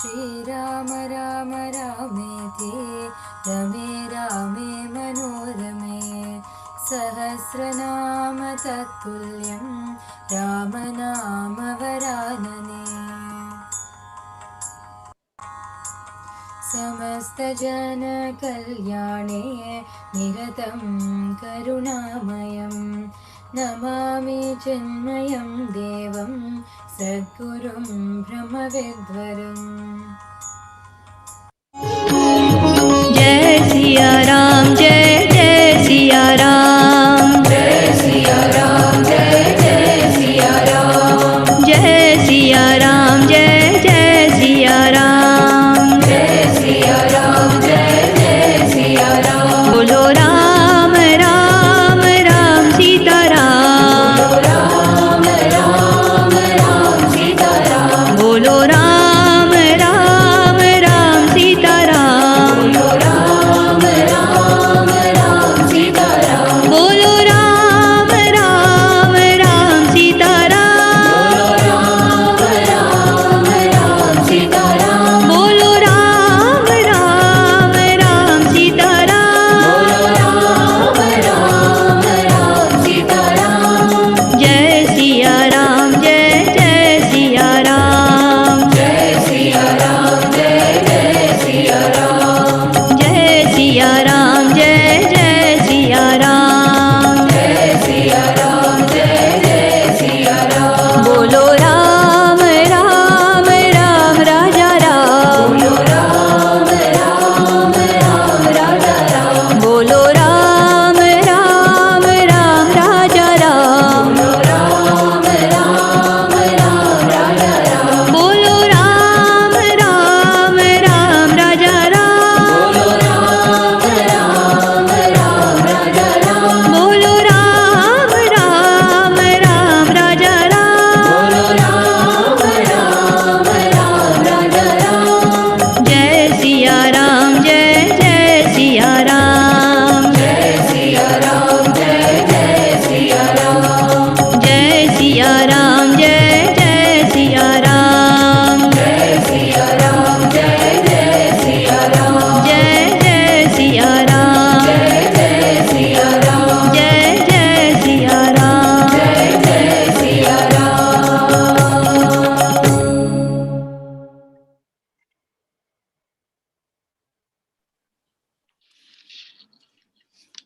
श्रीराम राम रामेति रमे रामे मनोरमे सहस्रनाम तत्तुल्यं रामनाम वरानने समस्तजनकल्याणे निरतं करुणामयं नमामि चिन्मयं देवं सद्गुरुं ब्रह्मविद्वरम्। जय सिया राम जय जय सिया राम जय सिया राम जय जय सिया राम जय सिया राम जय जय सिया राम जय सिया राम जय जय सिया राम बोलो राम राम राम सीता राम राम राम राम सीता राम बोलो राम राम राम सीता राम राम राम राम सीता राम बोलो राम राम राम सीता राम राम राम राम सीता राम बोलो राम राम राम सीता राम राम राम सीता राम जय सिया राम जय जय सिया राम जय सिया राम जय जय सिया राम जय सिया राम जय जय सिया राम जय सिया राम जय जय सिया राम बोलो राम राम राम राजा राम राम राम राम राजा राम बोलो राम राम राम राजा राम राम राम राम राजा राम बोलो राम राम राम राजा राम राम राम राम राजा राम बोलो राम राम राम राजा राम राम राम राम राजा राम जय सिया राम जय जय सिया राम जय सिया राम जय जय सिया राम जय सिया राम जय जय सिया राम जय सिया राम जय जय सिया राम जय जय सिया राम जय जय सिया राम जय जय सिया राम जय जय Siya Ram.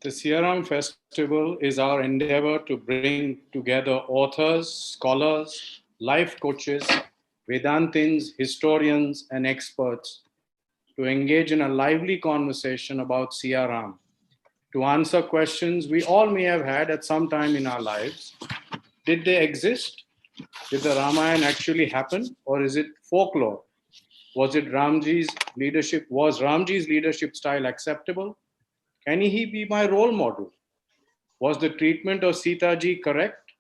The SiyaRam Festival is our endeavor to bring together authors, scholars, life coaches, Vedantins, historians, and experts to engage in a lively conversation about SiyaRam, to answer questions we all may have had at some time in our lives. Did they exist? Did the Ramayana actually happen? Or is it folklore? Was Ramji's leadership style acceptable? Can he be my role model? Was the treatment of Sita ji correct?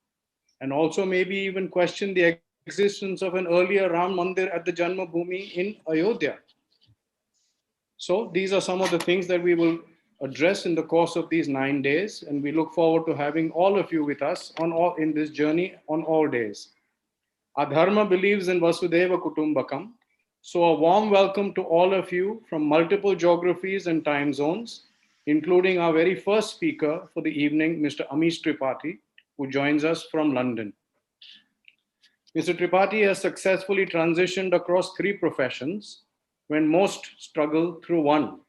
And also maybe even question the existence of an earlier Ram Mandir at the Janmabhoomi in Ayodhya. So these are some of the things that we will address in the course of these 9 days, and we look forward to having all of you with us in this journey on all days. Our Dharma believes in Vasudeva Kutumbakam, so a warm welcome to all of you from multiple geographies and time zones, including our very first speaker for the evening, Mr. Amish Tripathi, who joins us from London. Mr. Tripathi has successfully transitioned across 3 professions when most struggle through one.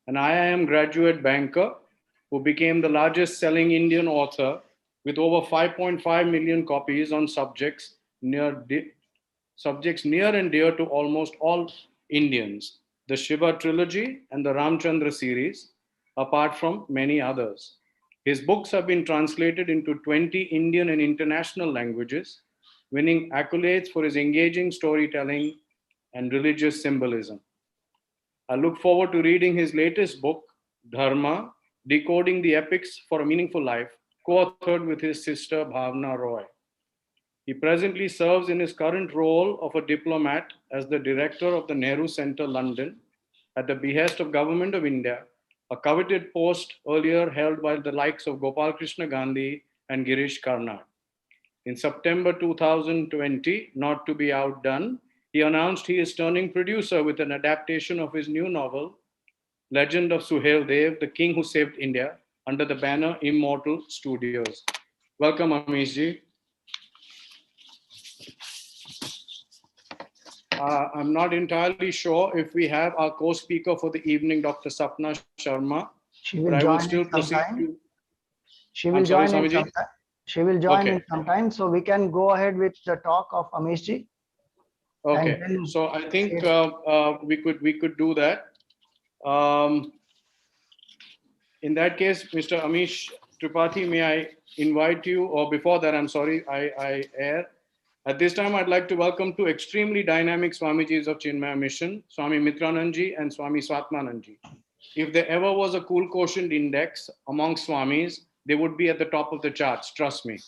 An IIM graduate banker who became the largest selling Indian author with over 5.5 million copies on subjects near and dear to almost all Indians, the Shiva Trilogy and the Ram Chandra series, apart from many others. His books have been translated into 20 Indian and international languages, winning accolades for his engaging storytelling and religious symbolism. I look forward to reading his latest book, Dharma, Decoding the Epics for a Meaningful Life, co-authored with his sister Bhavna Roy. He presently serves in his current role of a diplomat as the director of the Nehru Centre, London, at the behest of Government of India, a coveted post earlier held by the likes of Gopal Krishna Gandhi and Girish Karnad. In September 2020, not to be outdone, He announced he is turning producer with an adaptation of his new novel, Legend of Suhail Dev, the King Who Saved India, under the banner Immortal Studios. Welcome, Amish ji. I'm not entirely sure if we have our co-speaker for the evening, Dr. Sapna Sharma, She but will I will join still in proceed sometime. to... She will I'm sorry, join in Swamiji? sometime. She will join in Okay. sometime. So we can go ahead with the talk of Amish ji. Okay, And then so I think yes. we could do that. In that case, Mr. Amish Tripathi, may I invite you, or before that, I'm sorry, I err. At this time, I'd like to welcome two extremely dynamic Swamijis of Chinmaya Mission, Swami Mitranandji and Swami Swatmanandji. If there ever was a cool quotient index among Swamis, they would be at the top of the charts, trust me.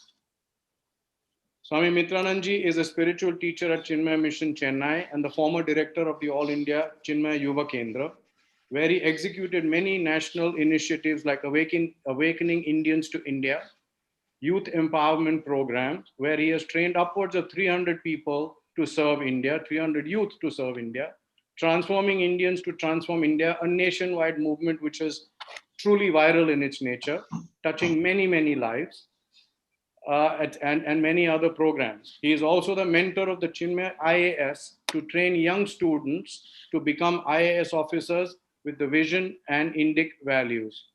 Swami Mitranandji is a spiritual teacher at Chinmaya Mission, Chennai, and the former director of the All India Chinmaya Yuva Kendra, where he executed many national initiatives like Awakening Indians to India, Youth Empowerment Program, where he has trained upwards of 300 people to serve India, 300 youth to serve India, Transforming Indians to Transform India, a nationwide movement which is truly viral in its nature, touching many, many lives. And many other programs. He is also the mentor of the Chinmaya IAS to train young students to become IAS officers with the vision and Indic values.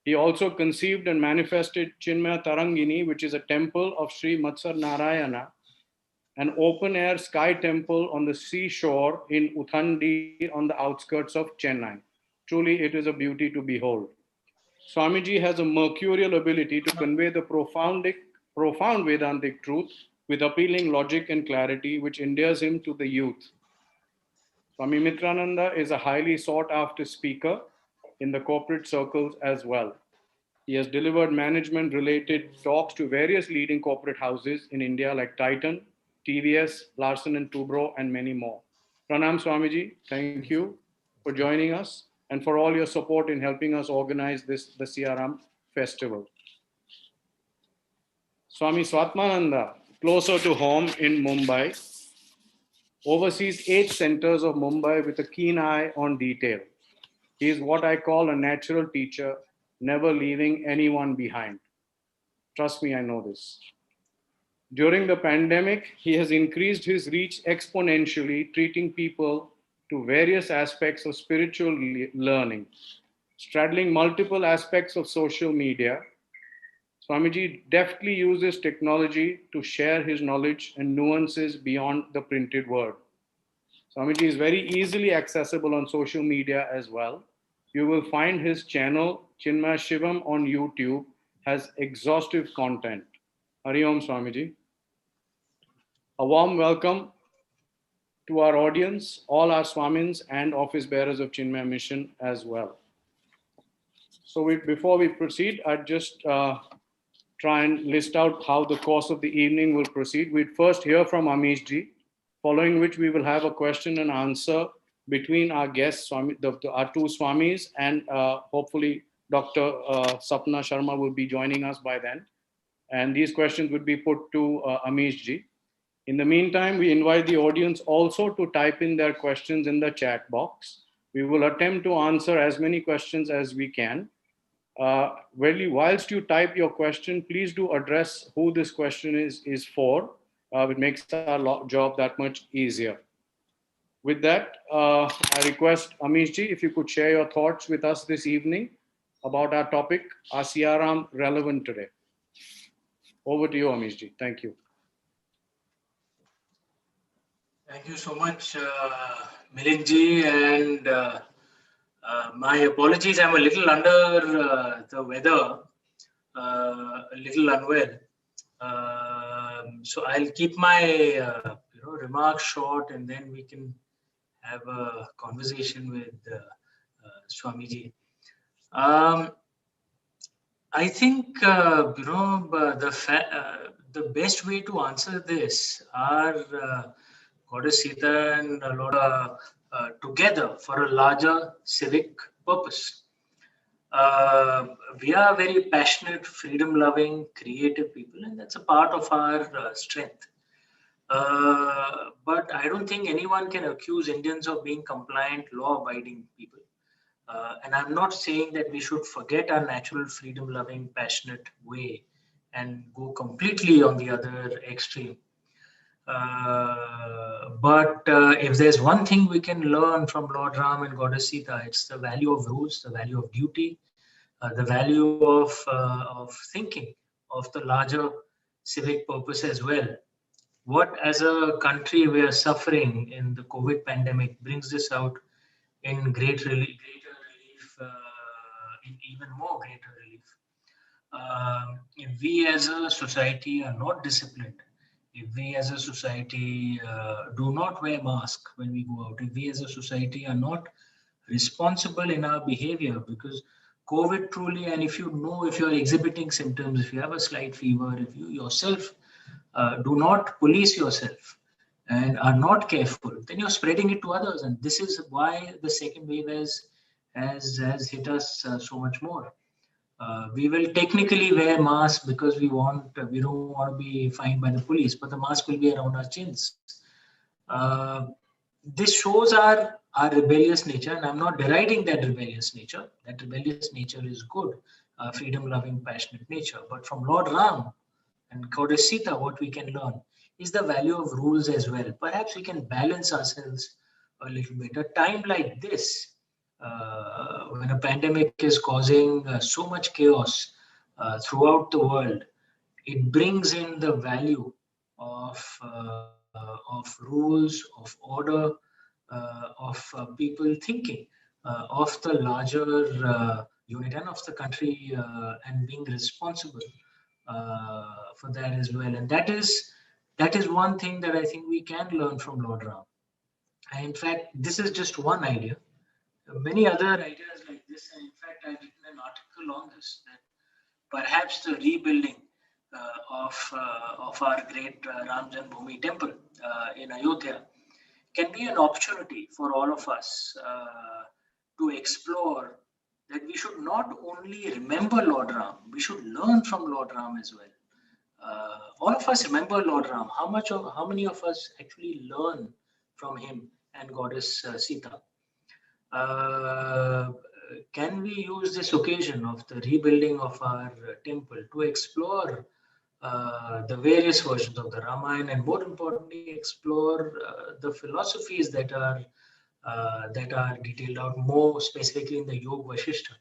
He also conceived and manifested Chinmaya Tarangini, which is a temple of Sri Matsar Narayana, an open-air sky temple on the seashore in Uthandi on the outskirts of Chennai. Truly, it is a beauty to behold. Swamiji has a mercurial ability to convey the profound Vedantic truth with appealing logic and clarity, which endears him to the youth. Swami Mitrananda is a highly sought after speaker in the corporate circles as well. He has delivered management related talks to various leading corporate houses in India like Titan, TVS, Larsen and Toubro, and many more. Pranam Swamiji, thank you for joining us and for all your support in helping us organize the SiyaRam festival. Swami Swatmananda, closer to home in Mumbai, oversees 8 centers of Mumbai with a keen eye on detail. He is what I call a natural teacher, never leaving anyone behind. Trust me, I know this. During the pandemic, he has increased his reach exponentially, treating people to various aspects of spiritual learning, straddling multiple aspects of social media. Swamiji deftly uses technology to share his knowledge and nuances beyond the printed word. Swamiji is very easily accessible on social media as well. You will find his channel, Chinmaya Shivam on YouTube, has exhaustive content. Hari Om Swamiji. A warm welcome to our audience, all our Swamins and office bearers of Chinmaya Mission as well. So before we proceed, I'd just try and list out how the course of the evening will proceed. We'd first hear from Amish ji, following which we will have a question and answer between our guests, our 2 Swamis, and hopefully Dr. Sapna Sharma will be joining us by then. And these questions would be put to Amish ji. In the meantime, we invite the audience also to type in their questions in the chat box. We will attempt to answer as many questions as we can. Whilst you type your question, please do address who this question is for. It makes our job that much easier. With that, I request Amish ji, if you could share your thoughts with us this evening about our topic, our SiyaRam Relevant Today. Over to you, Amish ji. Thank you. Thank you so much, Milind ji, and my apologies. I'm a little under the weather, a little unwell. So I'll keep my remarks short, and then we can have a conversation with Swamiji. I think the best way to answer this are Goddess Sita and Lord together for a larger civic purpose. We are very passionate, freedom-loving, creative people, and that's a part of our strength. But I don't think anyone can accuse Indians of being compliant, law-abiding people. And I'm not saying that we should forget our natural freedom-loving, passionate way and go completely on the other extreme. But if there's one thing we can learn from Lord Ram and Goddess Sita, it's the value of rules, the value of duty, the value of thinking, of the larger civic purpose as well. What as a country we are suffering in the COVID pandemic brings this out in greater relief, in even more greater relief. If we as a society are not disciplined, if we as a society do not wear mask when we go out, if we as a society are not responsible in our behavior, because COVID truly, and if you know, if you're exhibiting symptoms, if you have a slight fever, if you yourself do not police yourself and are not careful, then you're spreading it to others. And this is why the second wave has hit us so much more. We will technically wear masks because we don't want to be fined by the police, but the mask will be around our chins. This shows our rebellious nature, and I'm not deriding that rebellious nature. That rebellious nature is good, freedom-loving, passionate nature. But from Lord Ram and Goddess Sita, what we can learn is the value of rules as well. Perhaps we can balance ourselves a little bit. A time like this, when a pandemic is causing so much chaos throughout the world, it brings in the value of rules, of order, of people thinking, of the larger unit and of the country, and being responsible for that as well. And that is one thing that I think we can learn from Lord Ram. And in fact, this is just one idea. Many other ideas like this, and in fact, I've written an article on this, that perhaps the rebuilding of our great Ram Janmabhoomi temple in Ayodhya can be an opportunity for all of us to explore that we should not only remember Lord Ram, we should learn from Lord Ram as well. All of us remember Lord Ram. How many of us actually learn from him and Goddess Sita? Can we use this occasion of the rebuilding of our temple to explore the various versions of the Ramayana, and more importantly, explore the philosophies that are detailed out more specifically in the Yoga Vasishtha,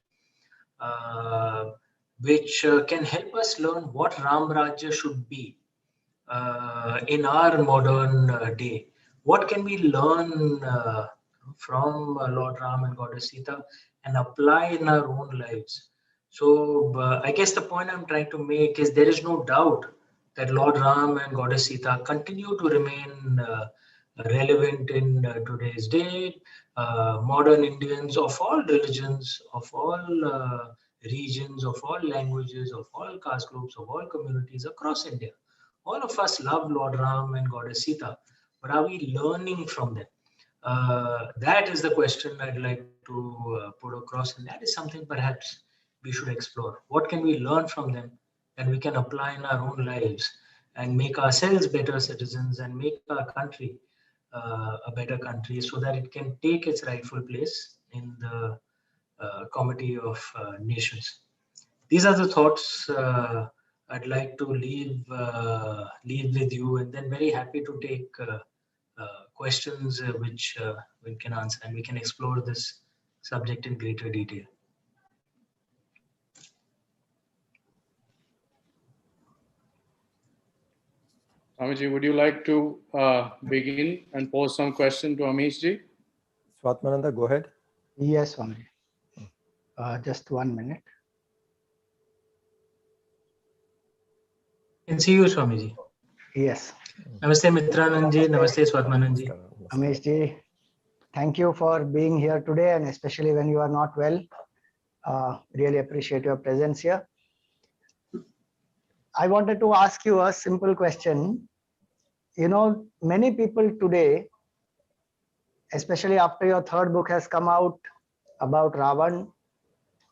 which can help us learn what Ram Rajya should be in our modern day. What can we learn from Lord Ram and Goddess Sita and apply in our own lives? So I guess the point I'm trying to make is there is no doubt that Lord Ram and Goddess Sita continue to remain relevant in today's day. Modern Indians of all religions, of all regions, of all languages, of all caste groups, of all communities across India, all of us love Lord Ram and Goddess Sita, but are we learning from them? That is the question I'd like to put across, and that is something perhaps we should explore. What can we learn from them that we can apply in our own lives and make ourselves better citizens and make our country a better country, so that it can take its rightful place in the comity of nations. These are the thoughts I'd like to leave with you, and then very happy to take questions which we can answer, and we can explore this subject in greater detail. Swamiji, would you like to begin and pose some question to Amish ji? Swatmananda, go ahead. Yes, Swami. Just 1 minute. Can see you, Swamiji. Yes. Namaste, Mitranandji. Namaste, Swatmanandji. Amish ji, thank you for being here today, and especially when you are not well. Really appreciate your presence here. I wanted to ask you a simple question. You know, many people today, especially after your third book has come out about Ravan,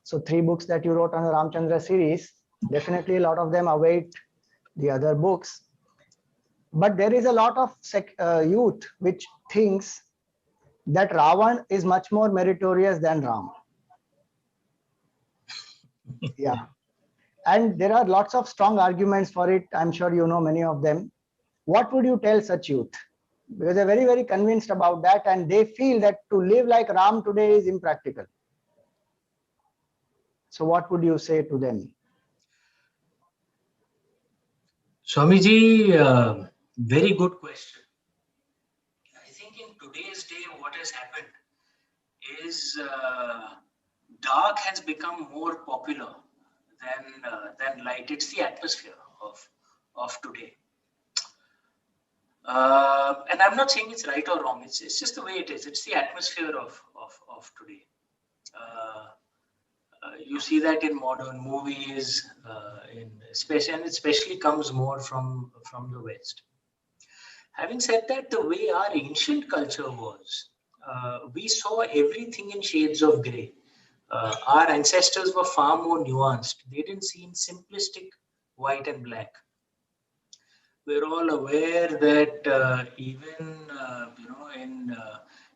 so 3 books that you wrote on the Ramchandra series, definitely a lot of them await the other books. But there is a lot of youth which thinks that Ravan is much more meritorious than Ram. Yeah. And there are lots of strong arguments for it. I'm sure you know many of them. What would you tell such youth? Because they're very, very convinced about that, and they feel that to live like Ram today is impractical. So what would you say to them? Swamiji, very good question. I think in today's day, what has happened is dark has become more popular than light. It's the atmosphere of today. And I'm not saying it's right or wrong. It's just the way it is. It's the atmosphere of today. You see that in modern movies, and it especially comes more from the West. Having said that, the way our ancient culture was, we saw everything in shades of grey. Our ancestors were far more nuanced. They didn't see in simplistic white and black. We're all aware that even in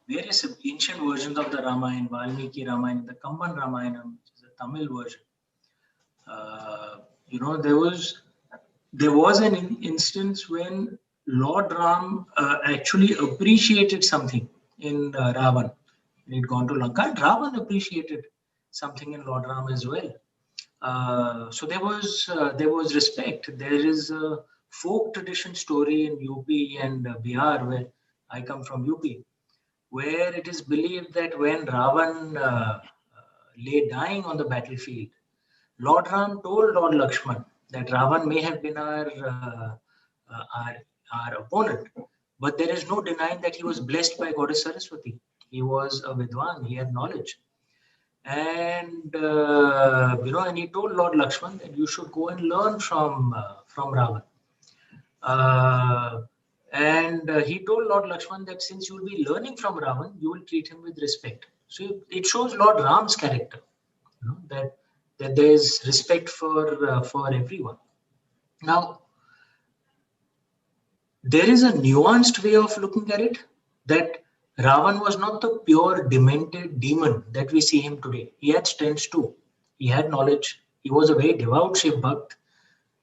various ancient versions of the Ramayana, Valmiki Ramayana, the Kamban Ramayana, which is the Tamil version, there was an instance when Lord Ram actually appreciated something in Ravan. He'd gone to Lanka, and Ravan appreciated something in Lord Ram as well. So there was respect. There is a folk tradition story in UP and Bihar, where I come from, UP, where it is believed that when Ravan lay dying on the battlefield, Lord Ram told Lord Lakshman that Ravan may have been our opponent, but there is no denying that he was blessed by Goddess Saraswati. He was a Vidwan. He had knowledge. And and he told Lord Lakshman that you should go and learn from Ravan. And he told Lord Lakshman that since you will be learning from Ravan, you will treat him with respect. So it shows Lord Ram's character, that there is respect for everyone. Now, there is a nuanced way of looking at it, that Ravan was not the pure demented demon that we see him today. He had strengths too. He had knowledge. He was a very devout Shiv Bhakt.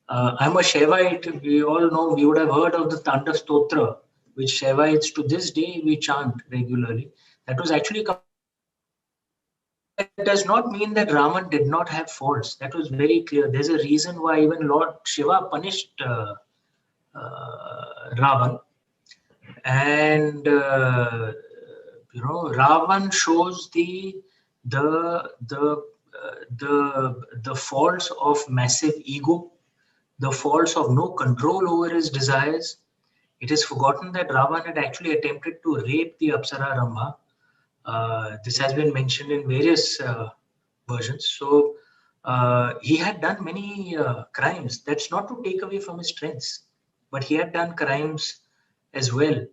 I'm a Shaivite. We all know, we would have heard of the Tanda Stotra, which Shaivites to this day we chant regularly. That was actually. That does not mean that Raman did not have faults. That was very clear. There's a reason why even Lord Shiva punished Ravan. And Ravan shows the faults of massive ego, the faults of no control over his desires. It is forgotten that Ravan had actually attempted to rape the Apsara Rama. This has been mentioned in various versions. So he had done many crimes. That's not to take away from his strengths, but he had done crimes as well.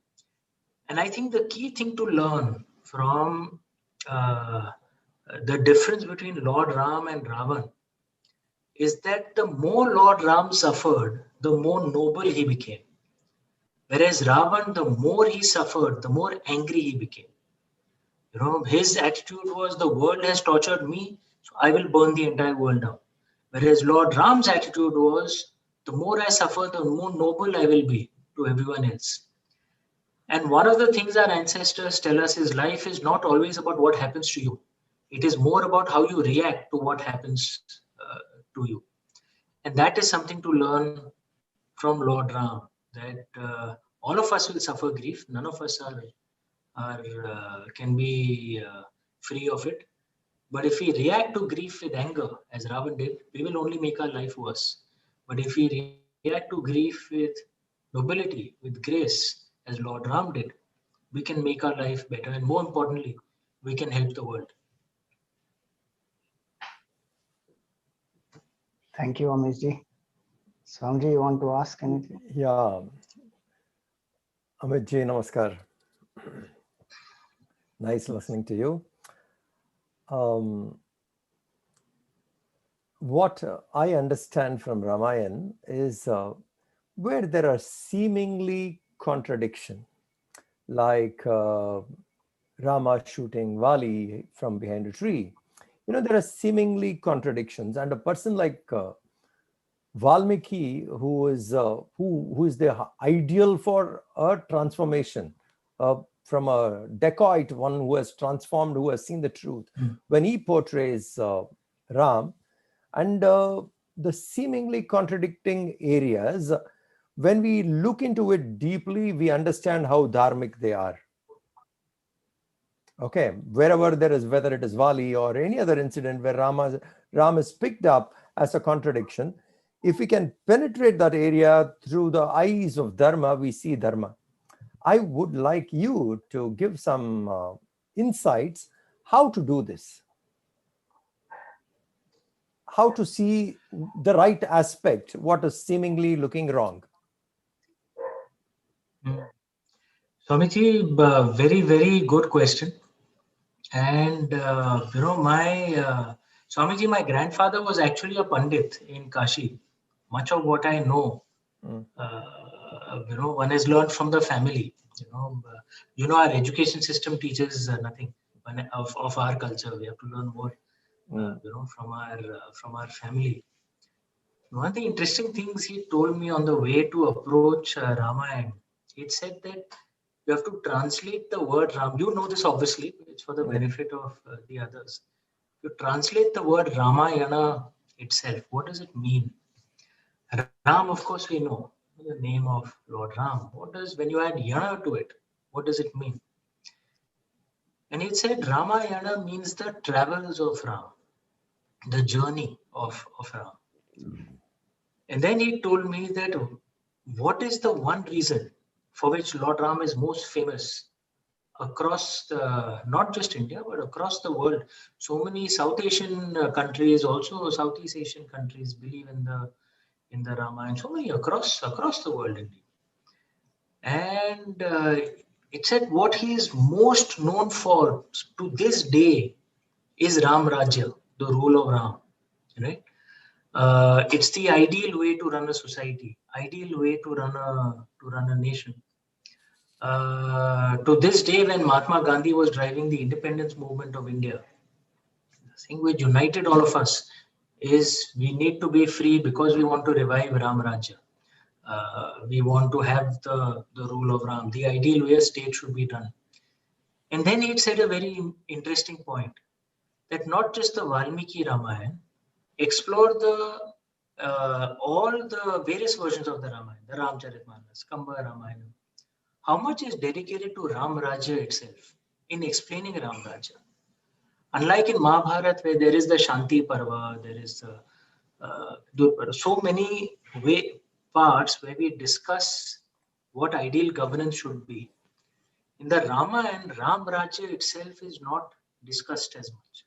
And I think the key thing to learn from the difference between Lord Ram and Ravan is that the more Lord Ram suffered, the more noble he became. Whereas Ravan, the more he suffered, the more angry he became. His attitude was, the world has tortured me, so I will burn the entire world down. Whereas Lord Ram's attitude was, the more I suffer, the more noble I will be to everyone else. And one of the things our ancestors tell us is life is not always about what happens to you. It is more about how you react to what happens to you. And that is something to learn from Lord Ram, that all of us will suffer grief. None of us can be free of it. But if we react to grief with anger, as Ravan did, we will only make our life worse. But if we react to grief with nobility, with grace, as Lord Ram did, we can make our life better. And more importantly, we can help the world. Thank you, Amishji. Swamiji, you want to ask anything? Yeah. Amit ji, namaskar. Nice listening to you. What I understand from Ramayana is where there are seemingly contradiction, like Rama shooting Vali from behind a tree. There are seemingly contradictions, and a person like Valmiki, who is the ideal for a transformation, from a dacoit, one who has transformed, who has seen the truth, when he portrays Ram, and the seemingly contradicting areas, when we look into it deeply, we understand how dharmic they are. Okay, wherever there is, whether it is Vali or any other incident where Ram is picked up as a contradiction, if we can penetrate that area through the eyes of Dharma, we see Dharma. I would like you to give some insights how to do this, how to see the right aspect, what is seemingly looking wrong. Swamiji, very, very good question. And, Swamiji, my grandfather was actually a Pandit in Kashi. Much of what I know, one has learned from the family. Our education system teaches nothing of our culture. We have to learn more, from our family. One of the interesting things he told me on the way to approach Ramayana, he said that you have to translate the word Ram. You know this obviously, it's for the benefit of the others. You translate the word Ramayana itself. What does it mean? Ram, of course, we know the name of Lord Ram. When you add Yana to it, what does it mean? And he said Ramayana means the travels of Ram, the journey of Ram. And then he told me that what is the one reason for which Lord Ram is most famous across not just India, but across the world. So many South Asian countries, also Southeast Asian countries, believe in the Ramayana. So many across the world, indeed. And it said what he is most known for to this day is Ram Rajya, the rule of Ram. Right? It's the ideal way to run a society, ideal way to run a nation. To this day, when Mahatma Gandhi was driving the independence movement of India, the thing which united all of us is we need to be free because we want to revive Ram Rajya. We want to have the rule of Ram, the ideal way a state should be done. And then he said a very interesting point, that not just the Valmiki Ramayana, explore all the various versions of the Ramayana, the Ramcharitmanas, Kamba Ramayana. How much is dedicated to Ram Rajya itself in explaining Ram Rajya? Unlike in Mahabharata, where there is the Shanti Parva, there is so many parts where we discuss what ideal governance should be. In the Ramayana, Ram Rajya itself is not discussed as much.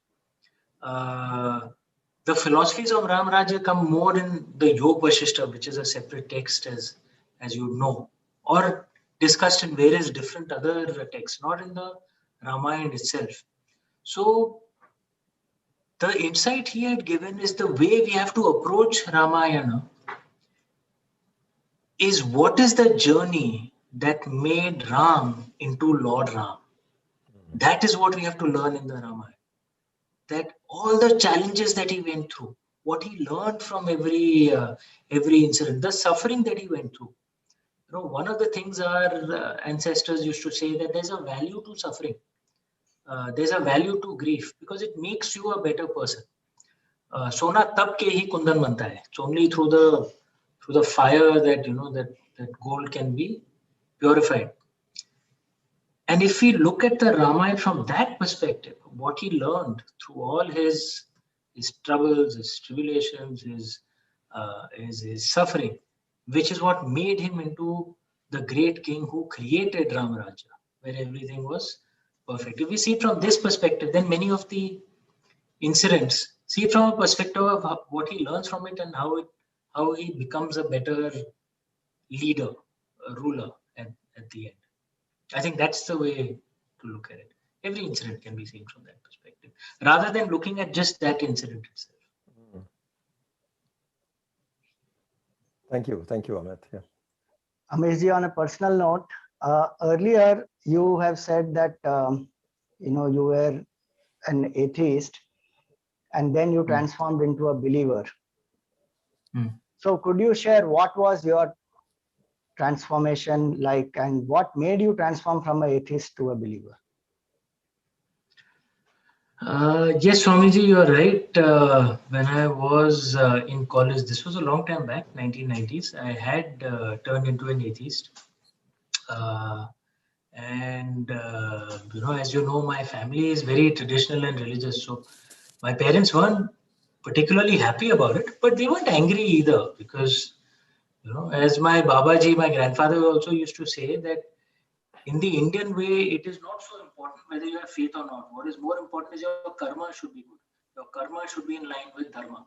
The philosophies of Ram Rajya come more in the Yog Vashishta, which is a separate text, as you know, or discussed in various different other texts, not in the Ramayana itself. So the insight he had given is the way we have to approach Ramayana is what is the journey that made Ram into Lord Ram. That is what we have to learn in the Ramayana. That all the challenges that he went through, what he learned from every incident, the suffering that he went through. One of the things our ancestors used to say, that there's a value to suffering. There's a value to grief because it makes you a better person. Sona tab ke hi kundan banta hai. It's only through the fire that that gold can be purified. And if we look at the Ramayana from that perspective, what he learned through all his troubles, his tribulations, his suffering, which is what made him into the great king who created Ram Rajya, where everything was perfect. If we see it from this perspective, then many of the incidents, see it from a perspective of what he learns from it and how he becomes a better leader, a ruler at the end. I think that's the way to look at it. Every incident can be seen from that perspective, rather than looking at just that incident itself. Thank you, Amit. Yeah. Ameshji, on a personal note, earlier you have said that you were an atheist, and then you transformed into a believer. So could you share what was your transformation like, and what made you transform from an atheist to a believer? Yes, Swamiji, you are right. When I was in college, this was a long time back, 1990s, I had turned into an atheist. As you know, my family is very traditional and religious. So my parents weren't particularly happy about it, but they weren't angry either, because, as my Babaji, my grandfather also used to say, that in the Indian way, it is not so important whether you have faith or not. What is more important is your karma should be good. Your karma should be in line with dharma.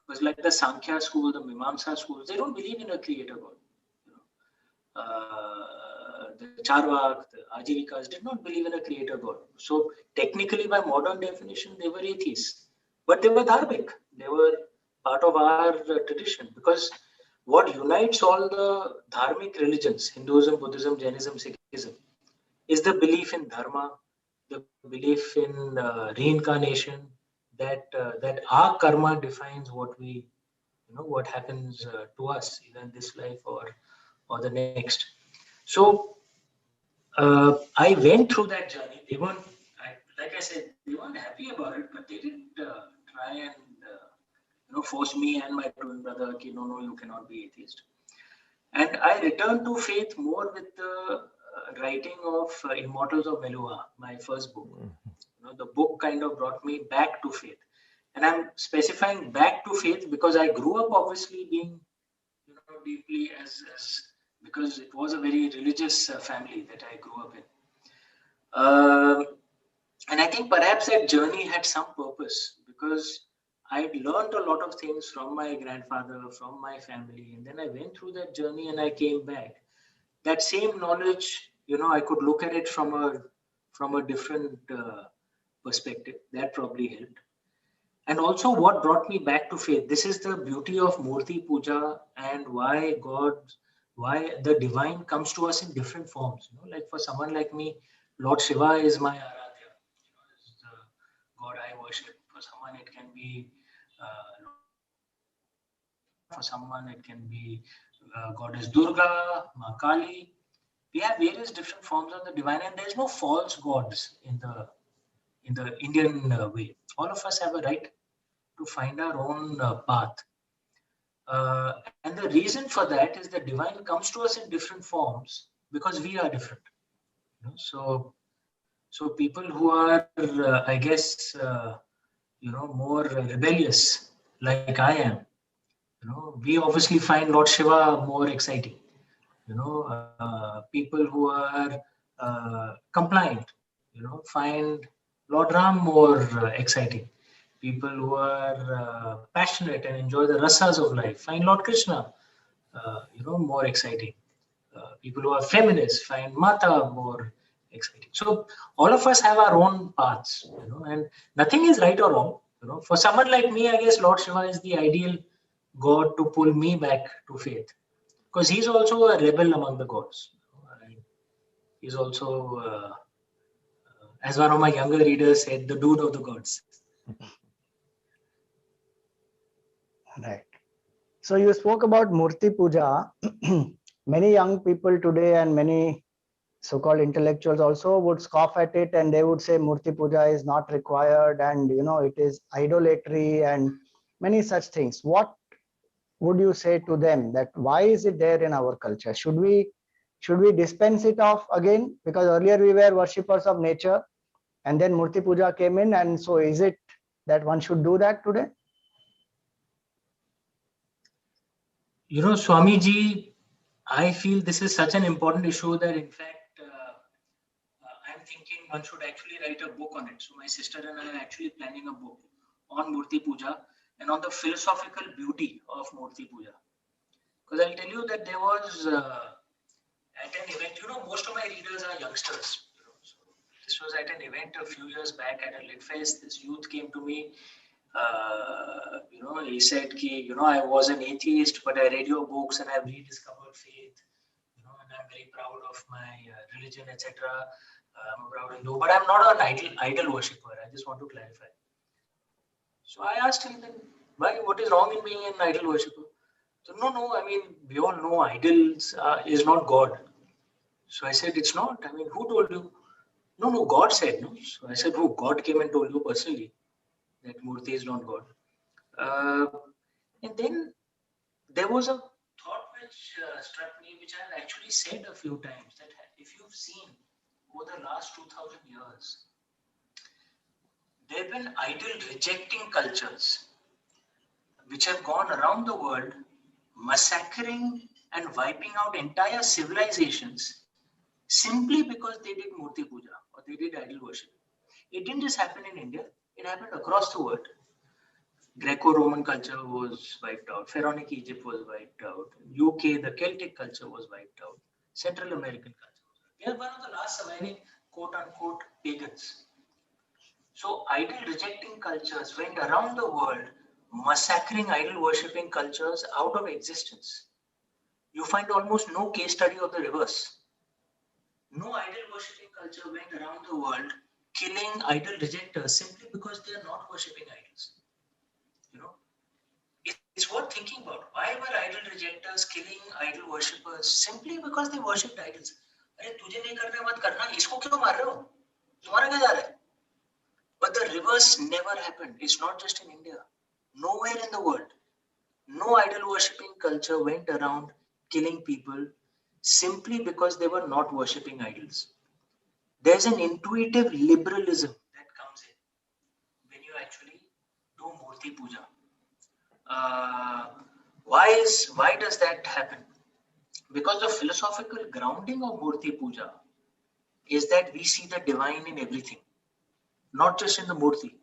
Because like the Sankhya school, the Mimamsa schools, they don't believe in a creator God. The Charvak, the Ajivikas did not believe in a creator God. So technically, by modern definition, they were atheists. But they were dharmic. They were part of our tradition. Because what unites all the dharmic religions, Hinduism, Buddhism, Jainism, Sikhism, is the belief in dharma, the belief in reincarnation, that our karma defines what we, what happens to us, either in this life or the next. So I went through that journey. They weren't, like I said, they weren't happy about it, but they didn't try and force me and my twin brother, no, you cannot be atheist. And I returned to faith more with the writing of Immortals of Meluha, my first book. The book kind of brought me back to faith. And I'm specifying back to faith because I grew up obviously being, deeply because it was a very religious family that I grew up in. And I think perhaps that journey had some purpose, because I'd learned a lot of things from my grandfather, from my family, and then I went through that journey and I came back. That same knowledge, I could look at it from a different perspective. That probably helped. And also what brought me back to faith. This is the beauty of Murti Puja and why the divine comes to us in different forms. Like for someone like me, Lord Shiva is my Aradhya. Is the God I worship. For someone, it can be for someone, it can be Goddess Durga, Ma Kali. We have various different forms of the divine, and there's no false gods in the Indian way. All of us have a right to find our own path. And the reason for that is the divine comes to us in different forms because we are different. So people who are, I guess, more rebellious, like I am, we obviously find Lord Shiva more exciting. People who are compliant, find Lord Ram more exciting. People who are passionate and enjoy the rasas of life find Lord Krishna, more exciting. People who are feminists find Mata more exciting. So all of us have our own paths, and nothing is right or wrong. For someone like me, I guess Lord Shiva is the ideal God to pull me back to faith, because he's also a rebel among the gods. He's also, as one of my younger readers said, the dude of the gods. Right. So you spoke about Murti Puja. Many young people today and many so-called intellectuals also would scoff at it, and they would say Murti Puja is not required, and it is idolatry and many such things. What would you say to them, that why is it there in our culture? Should we dispense it off again? Because earlier we were worshippers of nature, and then Murti Puja came in, and so is it that one should do that today? Swamiji, I feel this is such an important issue that, in fact, I'm thinking one should actually write a book on it. So my sister and I are actually planning a book on Murti Puja and on the philosophical beauty of Murti Puja. Because I'll tell you that there was at an event, most of my readers are youngsters. So this was at an event a few years back at a lit fest. This youth came to me. He said, I was an atheist, but I read your books and I've rediscovered faith. very proud of my religion, etc. I'm a proud Hindu, but I'm not an idol worshipper. I just want to clarify. So I asked him, then, why? What is wrong in being an idol worshipper? So no. I mean, we all know idols is not God. So I said, it's not. I mean, who told you? No, God said. No. So I said, who? God came and told you personally that Murti is not God. And then there was a thought which struck me, which I've actually said a few times, that if you've seen over the last 2000 years, there have been idol rejecting cultures which have gone around the world massacring and wiping out entire civilizations simply because they did Murti Puja or they did idol worship. It didn't just happen in India, it happened across the world. Greco-Roman culture was wiped out, Pharaonic Egypt was wiped out, UK, the Celtic culture was wiped out, Central American culture was wiped out. We are one of the last surviving quote-unquote pagans. So idol rejecting cultures went around the world massacring idol worshipping cultures out of existence. You find almost no case study of the reverse. No idol worshipping culture went around the world killing idol rejectors simply because they are not worshipping idols. You know, it's worth thinking about. Why were idol rejectors killing idol worshippers simply because they worshipped idols? अरे तुझे नहीं करना मत करना, इसको क्यों मार रहे हो? तुम्हारा क्या जा रहा है? But the reverse never happened. It's not just in India. Nowhere in the world, no idol worshipping culture went around killing people simply because they were not worshipping idols. There's an intuitive liberalism that comes in when you actually do Murti Puja. Why does that happen? Because the philosophical grounding of Murti Puja is that we see the divine in everything, not just in the Murti,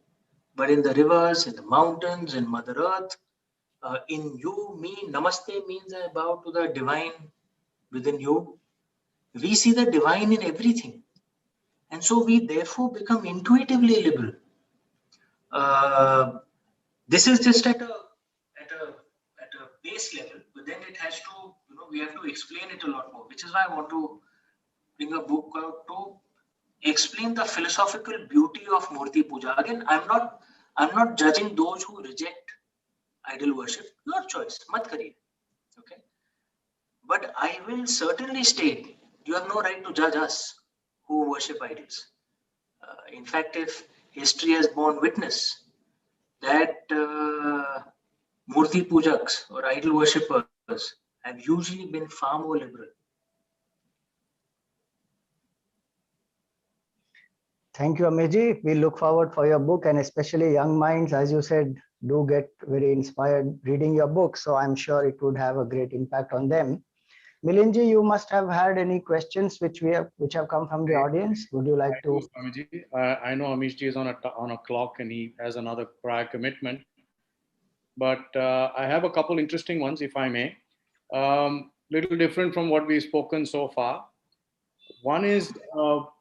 but in the rivers, in the mountains, in Mother Earth, in you, me. Namaste means I bow to the divine within you. We see the divine in everything. And so we therefore become intuitively liberal. This is just at a base level, but then it has to, we have to explain it a lot more, which is why I want to bring a book out to explain the philosophical beauty of Murti Puja. Again, I'm not judging those who reject idol worship. Your choice, mat kariye. Okay. But I will certainly state, you have no right to judge us who worship idols. In fact, if history has borne witness that Murti Pujaks or idol worshippers have usually been far more liberal. Thank you, Amiji. We look forward for your book, and especially young minds, as you said, do get very inspired reading your book. So I'm sure it would have a great impact on them. Milinji, you must have had any questions which have come from the audience. Would you like to? I know Amish ji is on a clock and he has another prior commitment, but I have a couple interesting ones, if I may. Little different from what we've spoken so far. One is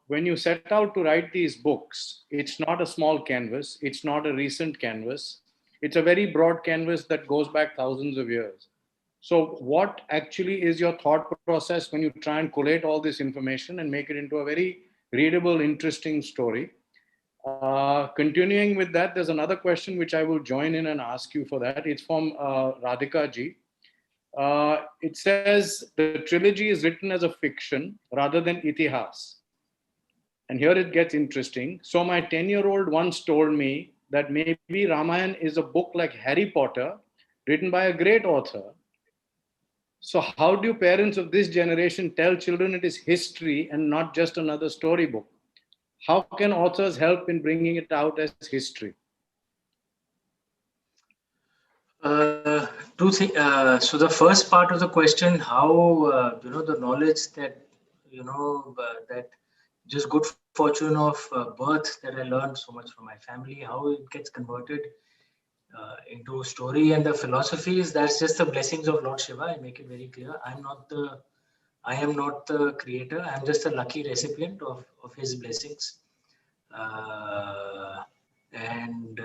when you set out to write these books, it's not a small canvas. It's not a recent canvas. It's a very broad canvas that goes back thousands of years. So what actually is your thought process when you try and collate all this information and make it into a very readable, interesting story? Continuing with that, there's another question which I will join in and ask you for that. It's from Radhika ji. It says the trilogy is written as a fiction rather than itihas. And here it gets interesting. So my 10-year-old once told me that maybe Ramayana is a book like Harry Potter, written by a great author. So how do parents of this generation tell children it is history and not just another storybook? How can authors help in bringing it out as history? Two things. So the first part of the question, how the knowledge that that just good fortune of birth that I learned so much from my family, how it gets converted into story and the philosophies, that's just the blessings of Lord Shiva. I make it very clear. I am not the creator. I'm just a lucky recipient of his blessings. And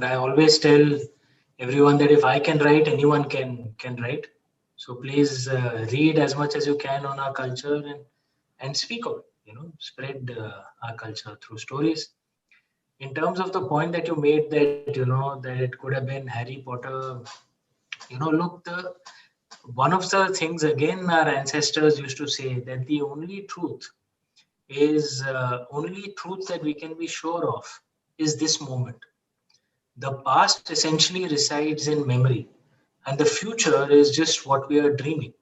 I always tell everyone that if I can write, anyone can write. So please read as much as you can on our culture and speak of it, spread our culture through stories. In terms of the point that you made that, that it could have been Harry Potter, look, one of the things again our ancestors used to say that the only truth that we can be sure of is this moment. The past essentially resides in memory, and the future is just what we are dreaming.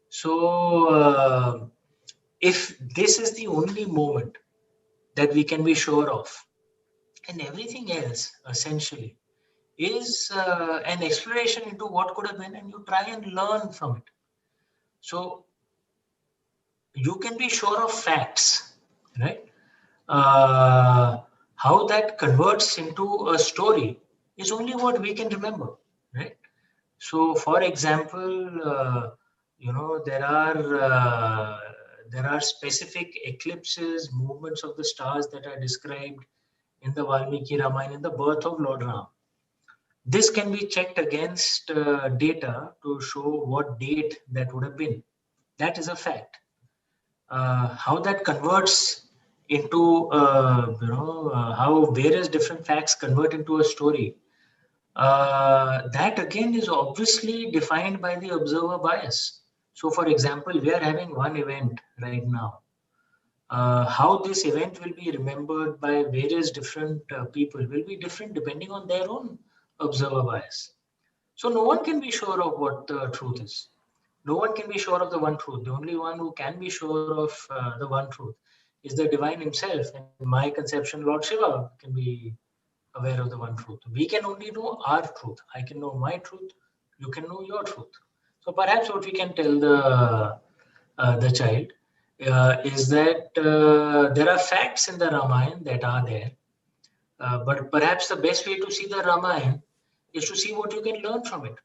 So if this is the only moment that we can be sure of, and everything else essentially is an exploration into what could have been, and you try and learn from it. So you can be sure of facts, right? How that converts into a story is only what we can remember, right? So, for example, there are specific eclipses, movements of the stars that are described in the Valmiki Ramayana, in the birth of Lord Ram. This can be checked against data to show what date that would have been. That is a fact. How that converts into, how various different facts convert into a story, that again is obviously defined by the observer bias. So, for example, we are having one event right now. How this event will be remembered by various different people will be different depending on their own observer bias. So no one can be sure of what the truth is. No one can be sure of the one truth. The only one who can be sure of the one truth is the divine himself. In my conception, Lord Shiva can be aware of the one truth. We can only know our truth. I can know my truth. You can know your truth. So perhaps what we can tell the child is that there are facts in the Ramayana that are there. But perhaps the best way to see the Ramayana is to see what you can learn from it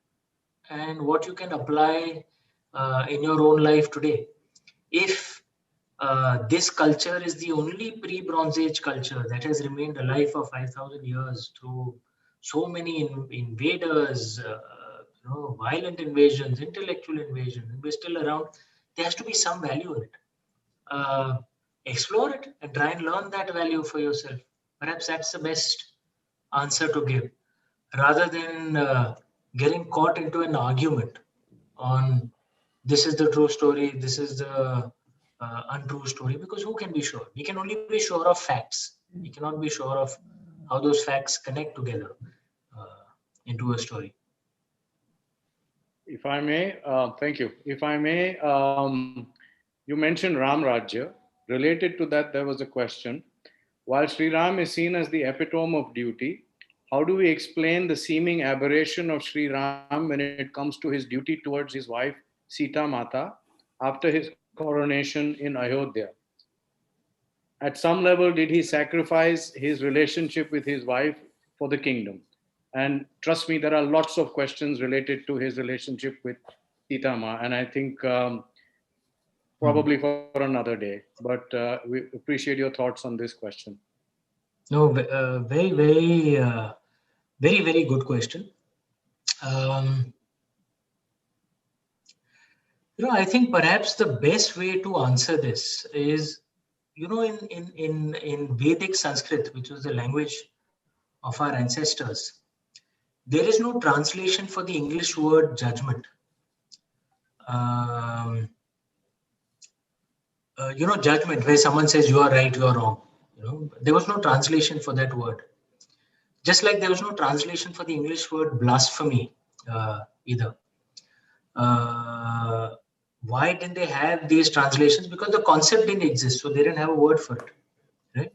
and what you can apply in your own life today. If this culture is the only pre-Bronze Age culture that has remained alive for 5,000 years through so many invaders, violent invasions, intellectual invasions, and we're still around, there has to be some value in it. Explore it and try and learn that value for yourself. Perhaps that's the best answer to give, rather than getting caught into an argument on this is the true story, this is the untrue story, because who can be sure? We can only be sure of facts. We cannot be sure of how those facts connect together into a story. If I may, thank you. If I may, you mentioned Ram Rajya. Related to that, there was a question. While Sri Ram is seen as the epitome of duty, how do we explain the seeming aberration of Sri Ram when it comes to his duty towards his wife Sita Mata after his coronation in Ayodhya? At some level, did he sacrifice his relationship with his wife for the kingdom? And trust me, there are lots of questions related to his relationship with Sita Ma, and I think probably for another day. But we appreciate your thoughts on this question. No, very, very good question. I think perhaps the best way to answer this is, in Vedic Sanskrit, which was the language of our ancestors, there is no translation for the English word judgment. Judgment, where someone says you are right, you are wrong. There was no translation for that word. Just like there was no translation for the English word blasphemy either. Why didn't they have these translations? Because the concept didn't exist, so they didn't have a word for it, right?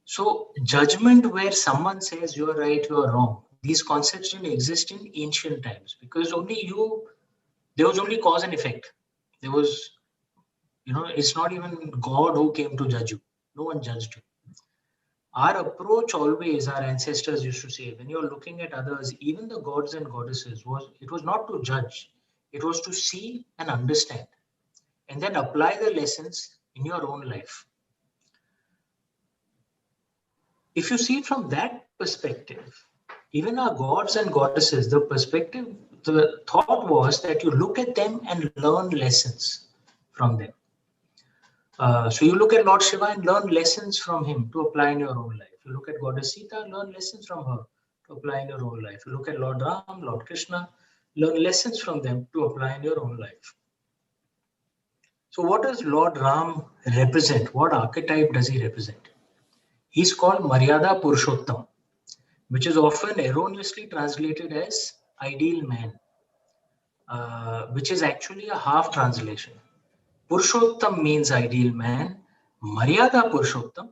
So judgment, where someone says you are right, you are wrong, these concepts didn't exist in ancient times, because there was only cause and effect. There was, it's not even God who came to judge you. No one judged you. Our approach always, our ancestors used to say, when you're looking at others, even the gods and goddesses, it was not to judge. It was to see and understand, and then apply the lessons in your own life. If you see it from that perspective, even our gods and goddesses, the perspective the thought was that you look at them and learn lessons from them. So you look at Lord Shiva and learn lessons from him to apply in your own life. You look at Goddess Sita, learn lessons from her to apply in your own life. You look at Lord Ram, Lord Krishna, learn lessons from them to apply in your own life. So what does Lord Ram represent? What archetype does he represent? He's called Maryada Purushottam, which is often erroneously translated as ideal man, which is actually a half translation. Purushottam means ideal man. Maryada Purushottam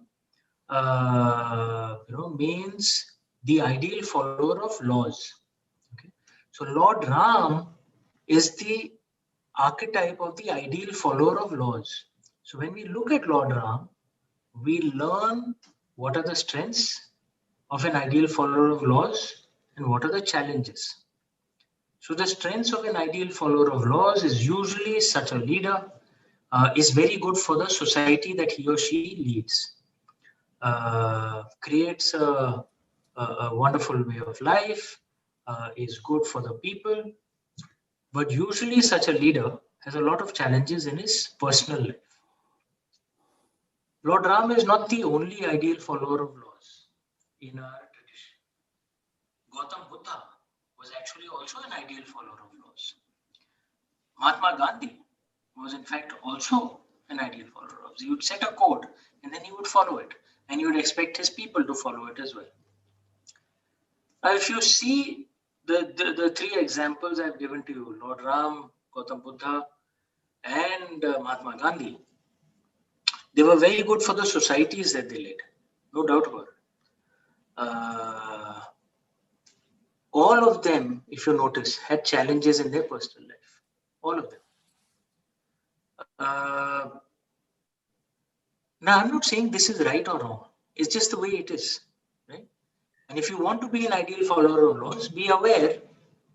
means the ideal follower of laws. Okay? So Lord Ram is the archetype of the ideal follower of laws. So when we look at Lord Ram, we learn what are the strengths of an ideal follower of laws and what are the challenges. So the strengths of an ideal follower of laws is usually such a leader is very good for the society that he or she leads, creates a wonderful way of life, is good for the people. But usually such a leader has a lot of challenges in his personal life. Lord Ram is not the only ideal follower of laws in our tradition. Gautam Buddha was actually also an ideal follower of laws. Mahatma Gandhi was in fact also an ideal follower of laws. He would set a code and then he would follow it, and you would expect his people to follow it as well. Now, if you see the three examples I've given to you, Lord Ram, Gautam Buddha, and Mahatma Gandhi, they were very good for the societies that they led, no doubt about it. All of them, if you notice, had challenges in their personal life. All of them. Now, I'm not saying this is right or wrong. It's just the way it is, right? And if you want to be an ideal follower of laws, be aware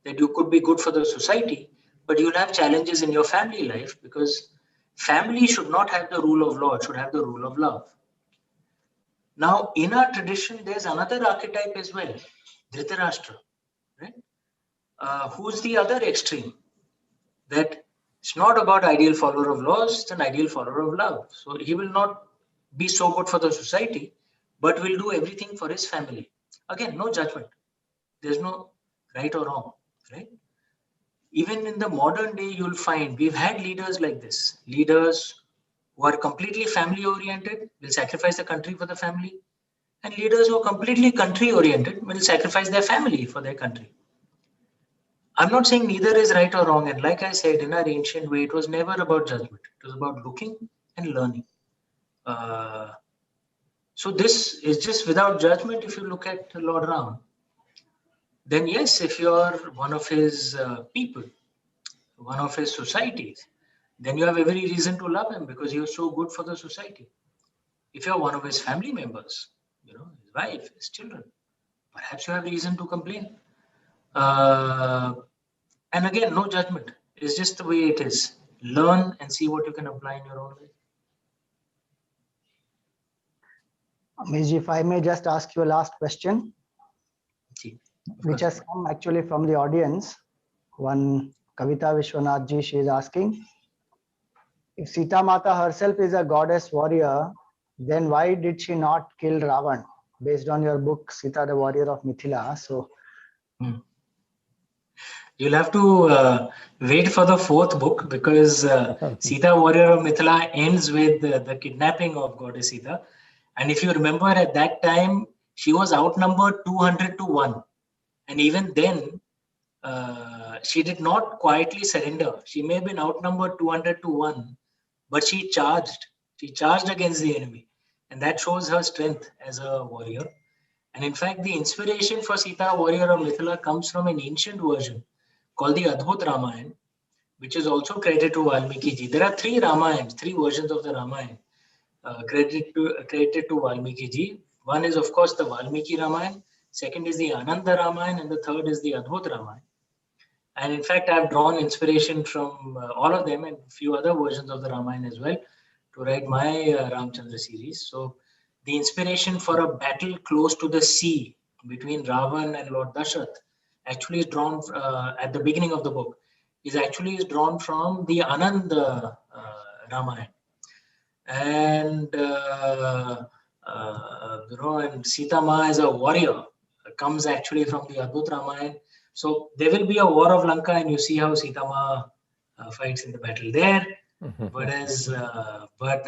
that you could be good for the society, but you'll have challenges in your family life, because family should not have the rule of law, it should have the rule of love. Now, in our tradition, there's another archetype as well, Dhritarashtra, right? Who's the other extreme? That it's not about ideal follower of laws, it's an ideal follower of love. So he will not be so good for the society, but will do everything for his family. Again, no judgment. There's no right or wrong, right? Even in the modern day, you'll find we've had leaders like this. Leaders who are completely family oriented will sacrifice the country for the family. And leaders who are completely country oriented will sacrifice their family for their country. I'm not saying neither is right or wrong. And like I said, in our ancient way, it was never about judgment. It was about looking and learning. So this is just without judgment. If you look at Lord Ram, then yes, if you're one of his people, one of his societies, then you have every reason to love him because he was so good for the society. If you're one of his family members, his wife, his children, perhaps you have reason to complain. And again, no judgment. It's just the way it is. Learn and see what you can apply in your own life. Amiji, if I may just ask you a last question, which has come actually from the audience. One Kavita Vishwanathji, she is asking, if Sita Mata herself is a goddess warrior, then why did she not kill Ravan? Based on your book, Sita the Warrior of Mithila. So you'll have to wait for the fourth book, because Sita Warrior of Mithila ends with the kidnapping of Goddess Sita. And if you remember, at that time, she was outnumbered 200 to 1. And even then, she did not quietly surrender. She may have been outnumbered 200 to 1, but she charged. She charged against the enemy. And that shows her strength as a warrior. And in fact, the inspiration for Sita, Warrior of Mithila, comes from an ancient version called the Adbhut Ramayana, which is also credited to Valmiki ji. There are three Ramayans, three versions of the Ramayana credited to Valmiki ji. One is, of course, the Valmiki Ramayana. Second is the Ananda Ramayana, and the third is the Adbhut Ramayana. And in fact, I've drawn inspiration from all of them and a few other versions of the Ramayana as well to write my Ramchandra series. So the inspiration for a battle close to the sea between Ravan and Lord Dashrath actually is drawn at the beginning of the book is actually drawn from the Anand Ramayana. And and Sita Ma as a warrior comes actually from the Adbhut Ramayana. So there will be a war of Lanka, and you see how Sita Ma fights in the battle there. But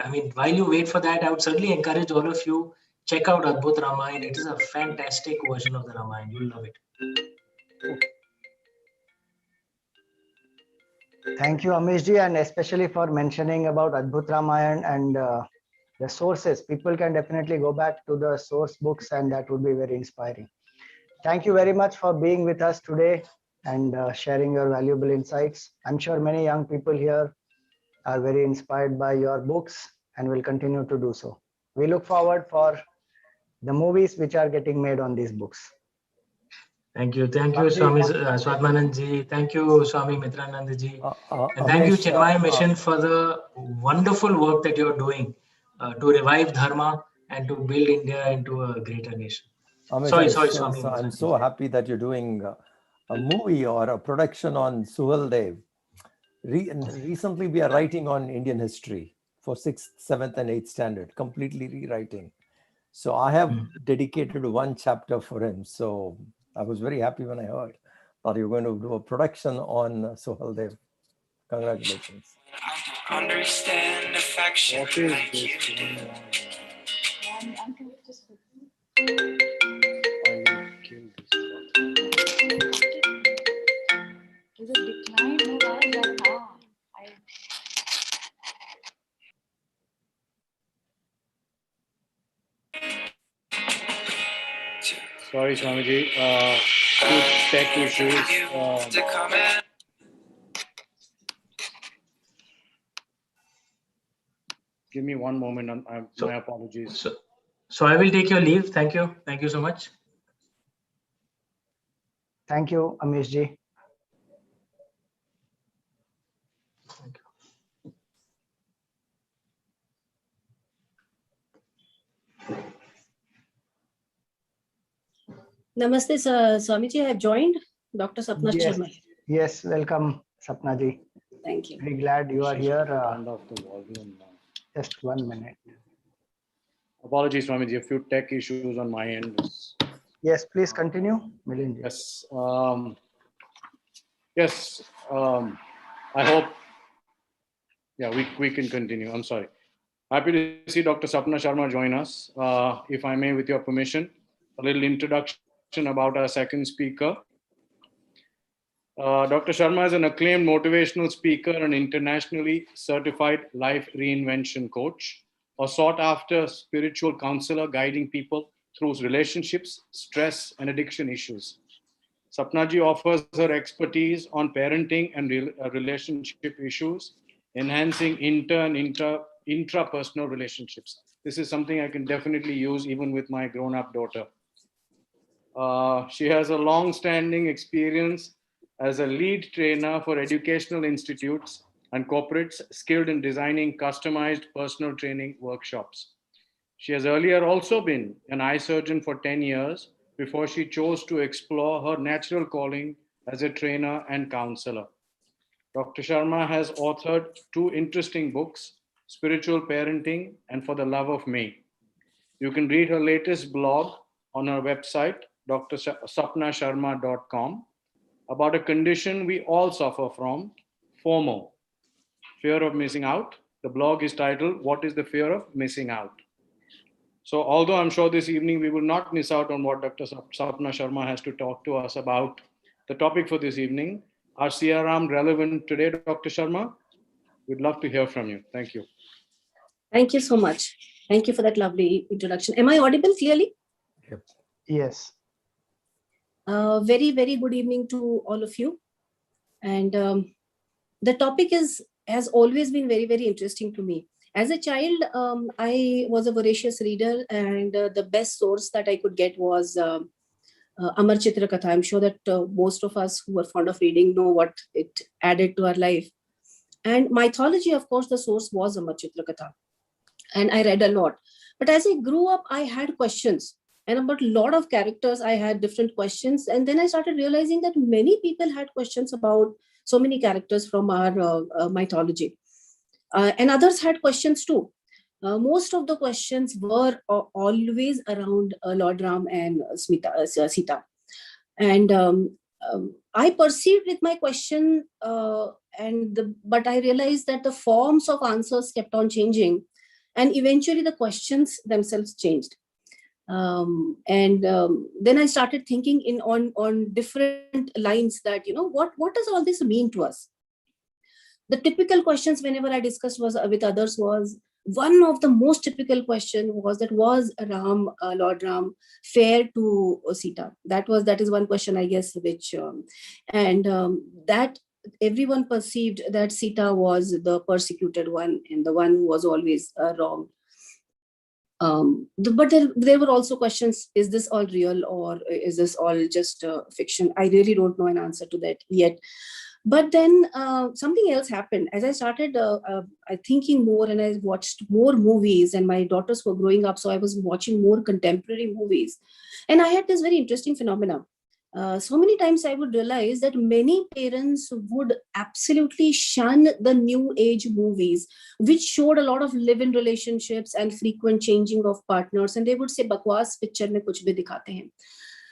I mean, while you wait for that, I would certainly encourage all of you, check out Adbhut Ramayana. It is a fantastic version of the Ramayana. You'll love it. Thank you, Amish ji, and especially for mentioning about Adbhut Ramayana and the sources. People can definitely go back to the source books, and that would be very inspiring. Thank you very much for being with us today and sharing your valuable insights. I'm sure many young people here are very inspired by your books and will continue to do so. We look forward for the movies which are getting made on these books. Thank you, Swami Swatmananda ji. Thank you, Swami Mitrananda ji. And thank you, Chinmaya Mission, for the wonderful work that you're doing to revive Dharma and to build India into a greater nation. Amish, Sorry, Swami. I'm so happy that you're doing a movie or a production on Suhaldev. Recently, we are writing on Indian history for 6th, 7th, and 8th standard, completely rewriting. So I have dedicated one chapter for him. So I was very happy when I heard that you're going to do a production on Suhaldev. Congratulations. Understand affection. What is this going on? I will kill this one. Is it declined? No, why is that now? Sorry, Swamiji. Few tech issues. Give me one moment. My apologies. So I will take your leave. Thank you. Thank you so much. Thank you, Amish ji. Thank you. Namaste, Swamiji. I have joined Dr. Sapna Sharma. Yes, welcome, Sapna ji. Thank you. Very glad you are here. Turn off the volume now. Just 1 minute. Apologies, Swamiji. A few tech issues on my end. Yes, please continue, Milind ji. Yes. I hope. Yeah, we can continue. I'm sorry. Happy to see Dr. Sapna Sharma join us. If I may, with your permission, a little introduction about our second speaker. Dr. Sharma is an acclaimed motivational speaker and internationally certified life reinvention coach, a sought-after spiritual counselor guiding people through relationships, stress, and addiction issues. Sapna ji offers her expertise on parenting and relationship issues, enhancing intrapersonal relationships. This is something I can definitely use even with my grown-up daughter. She has a long-standing experience as a lead trainer for educational institutes and corporates skilled in designing customized personal training workshops. She has earlier also been an eye surgeon for 10 years before she chose to explore her natural calling as a trainer and counselor. Dr. Sharma has authored 2 interesting books, Spiritual Parenting and For the Love of Me. You can read her latest blog on her website, sapnasharma.com, about a condition we all suffer from, FOMO, fear of missing out. The blog is titled, What is the Fear of Missing Out? So although I'm sure this evening we will not miss out on what Dr. Sapna Sharma has to talk to us about, the topic for this evening, are SiyaRam relevant today, Dr. Sharma? We'd love to hear from you. Thank you. Thank you so much. Thank you for that lovely introduction. Am I audible clearly? Yep. Yes. Very, very good evening to all of you. And the topic has always been very, very interesting to me. As a child, I was a voracious reader, and the best source that I could get was Amar Chitra Katha. I'm sure that most of us who are fond of reading know what it added to our life. And mythology, of course, the source was Amar Chitra Katha. And I read a lot. But as I grew up, I had questions. And about a lot of characters, I had different questions. And then I started realizing that many people had questions about so many characters from our mythology. And others had questions too. Most of the questions were always around Lord Ram and Sita. And I perceived with my question, but I realized that the forms of answers kept on changing, and eventually the questions themselves changed. Then I started thinking on different lines that, what does all this mean to us? The typical questions whenever I discussed was with others was, one of the most typical question was that, was Lord Ram fair to Sita? That is one question, I guess, which that everyone perceived that Sita was the persecuted one and the one who was always wrong. But there were also questions, is this all real or is this all just fiction? I really don't know an answer to that yet. But then something else happened. As I started thinking more, and I watched more movies, and my daughters were growing up, so I was watching more contemporary movies. And I had this very interesting phenomenon. So many times I would realize that many parents would absolutely shun the new age movies, which showed a lot of live-in relationships and frequent changing of partners. And they would say, bakwas picture mein kuch bhi dikhate hain.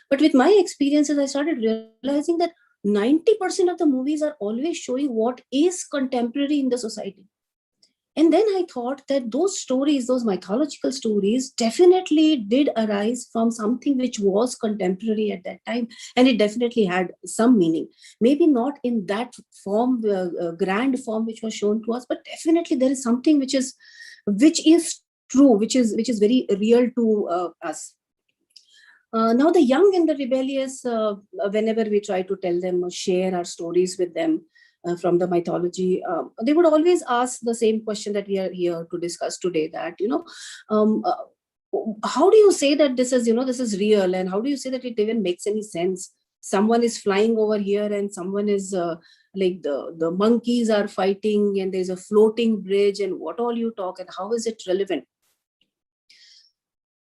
But with my experiences, I started realizing that 90% of the movies are always showing what is contemporary in the society. And then I thought that those stories, those mythological stories, definitely did arise from something which was contemporary at that time. And it definitely had some meaning. Maybe not in that form, grand form which was shown to us, but definitely there is something which is true, which is very real to us. Now the young and the rebellious, whenever we try to tell them or share our stories with them from the mythology, they would always ask the same question that we are here to discuss today, that, how do you say that this is real, and how do you say that it even makes any sense? Someone is flying over here and someone is like the monkeys are fighting and there's a floating bridge, and what all you talk, and how is it relevant?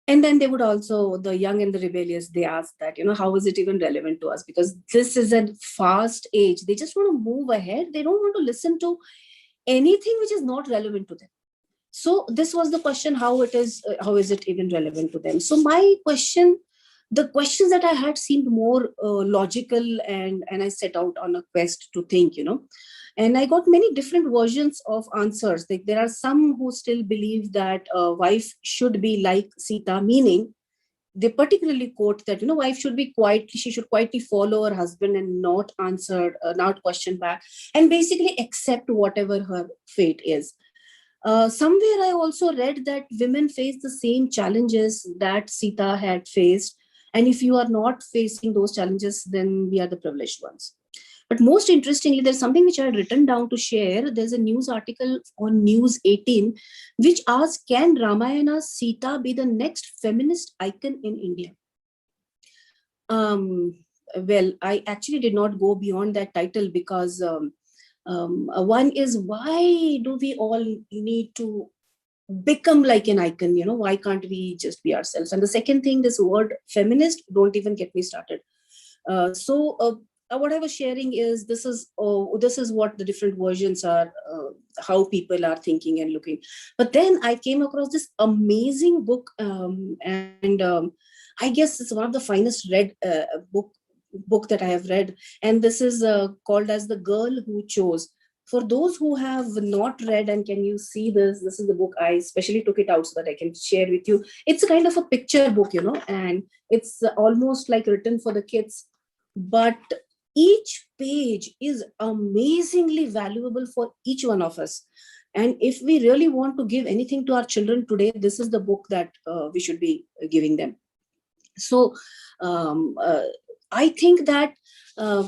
And then they would also, the young and the rebellious, they ask that, how is it even relevant to us? Because this is a fast age. They just want to move ahead. They don't want to listen to anything which is not relevant to them. So this was the question, how is it even relevant to them? So my question, the questions that I had seemed more logical, and I set out on a quest to think, and I got many different versions of answers. Like, there are some who still believe that a wife should be like Sita, meaning they particularly quote that, wife should be she should quietly follow her husband and not question back, and basically accept whatever her fate is. Somewhere I also read that women face the same challenges that Sita had faced. And if you are not facing those challenges, then we are the privileged ones. But most interestingly, there's something which I had written down to share. There's a news article on News 18, which asks, can Ramayana Sita be the next feminist icon in India? Well, I actually did not go beyond that title, because one is, why do we all need to become like an icon? Why can't we just be ourselves? And the second thing, this word feminist, don't even get me started. What I was sharing is, this is what the different versions are, how people are thinking and looking. But then I came across this amazing book, and I guess it's one of the finest read book that I have read. And this is called as The Girl Who Chose. For those who have not read, and can you see this? This is the book. I especially took it out so that I can share with you. It's a kind of a picture book, and it's almost like written for the kids. But each page is amazingly valuable for each one of us. And if we really want to give anything to our children today, this is the book that we should be giving them. So I think that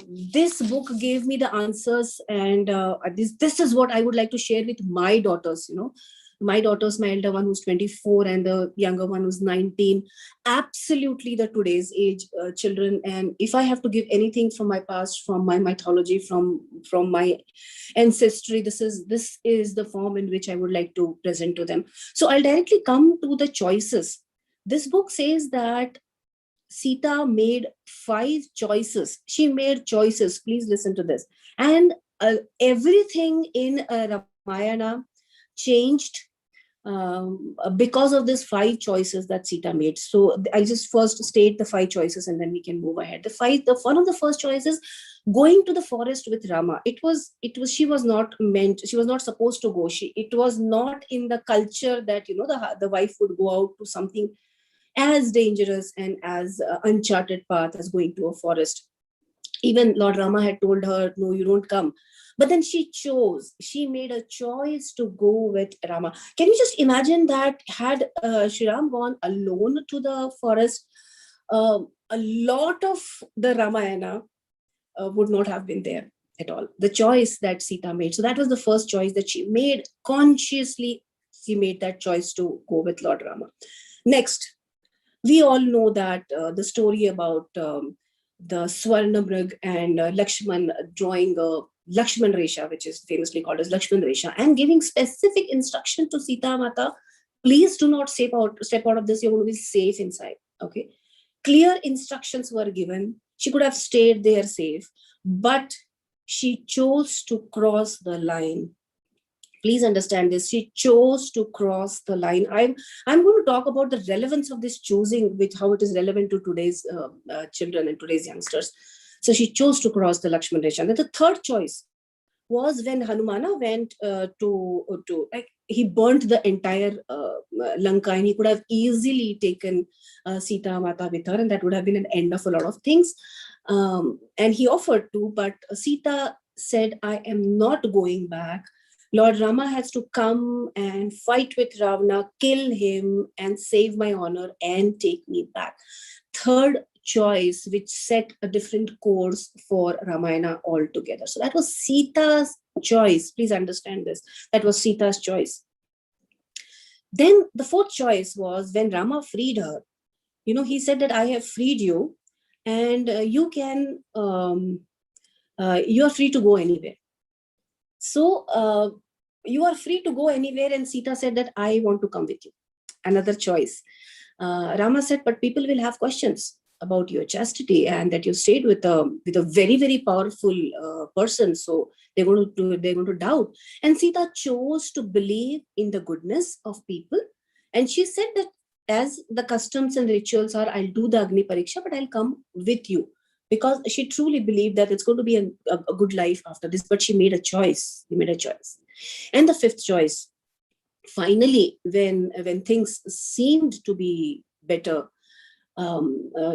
this book gave me the answers, and this is what I would like to share with my daughters. My daughters, my elder one who's 24 and the younger one who's 19, absolutely the today's age children. And if I have to give anything from my past, from my mythology, from my ancestry, this is the form in which I would like to present to them. So I'll directly come to the choices. This book says that Sita made 5 choices. She made choices. Please listen to this. And everything in Ramayana changed because of these 5 choices that Sita made. So I'll just first state the 5 choices and then we can move ahead. One of the first choices, going to the forest with Rama. She was not supposed to go. It was not in the culture that, the wife would go out to something as dangerous and as uncharted path as going to a forest. Even Lord Rama had told her, no, you don't come. But then she made a choice to go with Rama. Can you just imagine that had Sri Ram gone alone to the forest, a lot of the Ramayana would not have been there at all. The choice that Sita made. So that was the first choice that she made consciously. She made that choice to go with Lord Rama. Next, we all know that the story about the Swarnamrug and Lakshman drawing a Lakshman Resha, which is famously called as Lakshman Resha, and giving specific instruction to Sita Mata, please do not step out of this, you're going to be safe inside. Okay. Clear instructions were given. She could have stayed there safe, but she chose to cross the line. Please understand this. She chose to cross the line. I'm going to talk about the relevance of this choosing, how it is relevant to today's children and today's youngsters. So she chose to cross the Lakshman Resha. And the third choice was when Hanumana went he burnt the entire Lanka, and he could have easily taken Sita Mata with her, and that would have been an end of a lot of things. And he offered to, but Sita said, I am not going back. Lord Rama has to come and fight with Ravana, kill him, and save my honor and take me back. Third choice, which set a different course for Ramayana altogether. So that was Sita's choice. Please understand this. That was Sita's choice. Then the fourth choice was when Rama freed her. He said that I have freed you, and you are free to go anywhere. So you are free to go anywhere, and Sita said that I want to come with you. Another choice. Rama said, but people will have questions about your chastity and that you stayed with a very, very powerful person. So they're going to doubt. And Sita chose to believe in the goodness of people. And she said that as the customs and rituals are, I'll do the Agni Pariksha, but I'll come with you. Because she truly believed that it's going to be a good life after this, but she made a choice. And the fifth choice, finally, when things seemed to be better,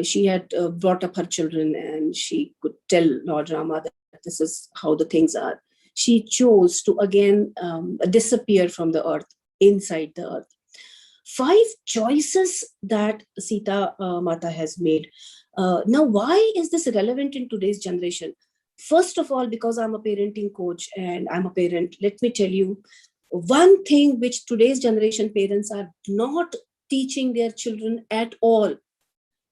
she had brought up her children, and she could tell Lord Rama that this is how the things are. She chose to again disappear from the earth, inside the earth. 5 choices that Sita Mata has made. Now, why is this relevant in today's generation? First of all, because I'm a parenting coach and I'm a parent, let me tell you, one thing which today's generation parents are not teaching their children at all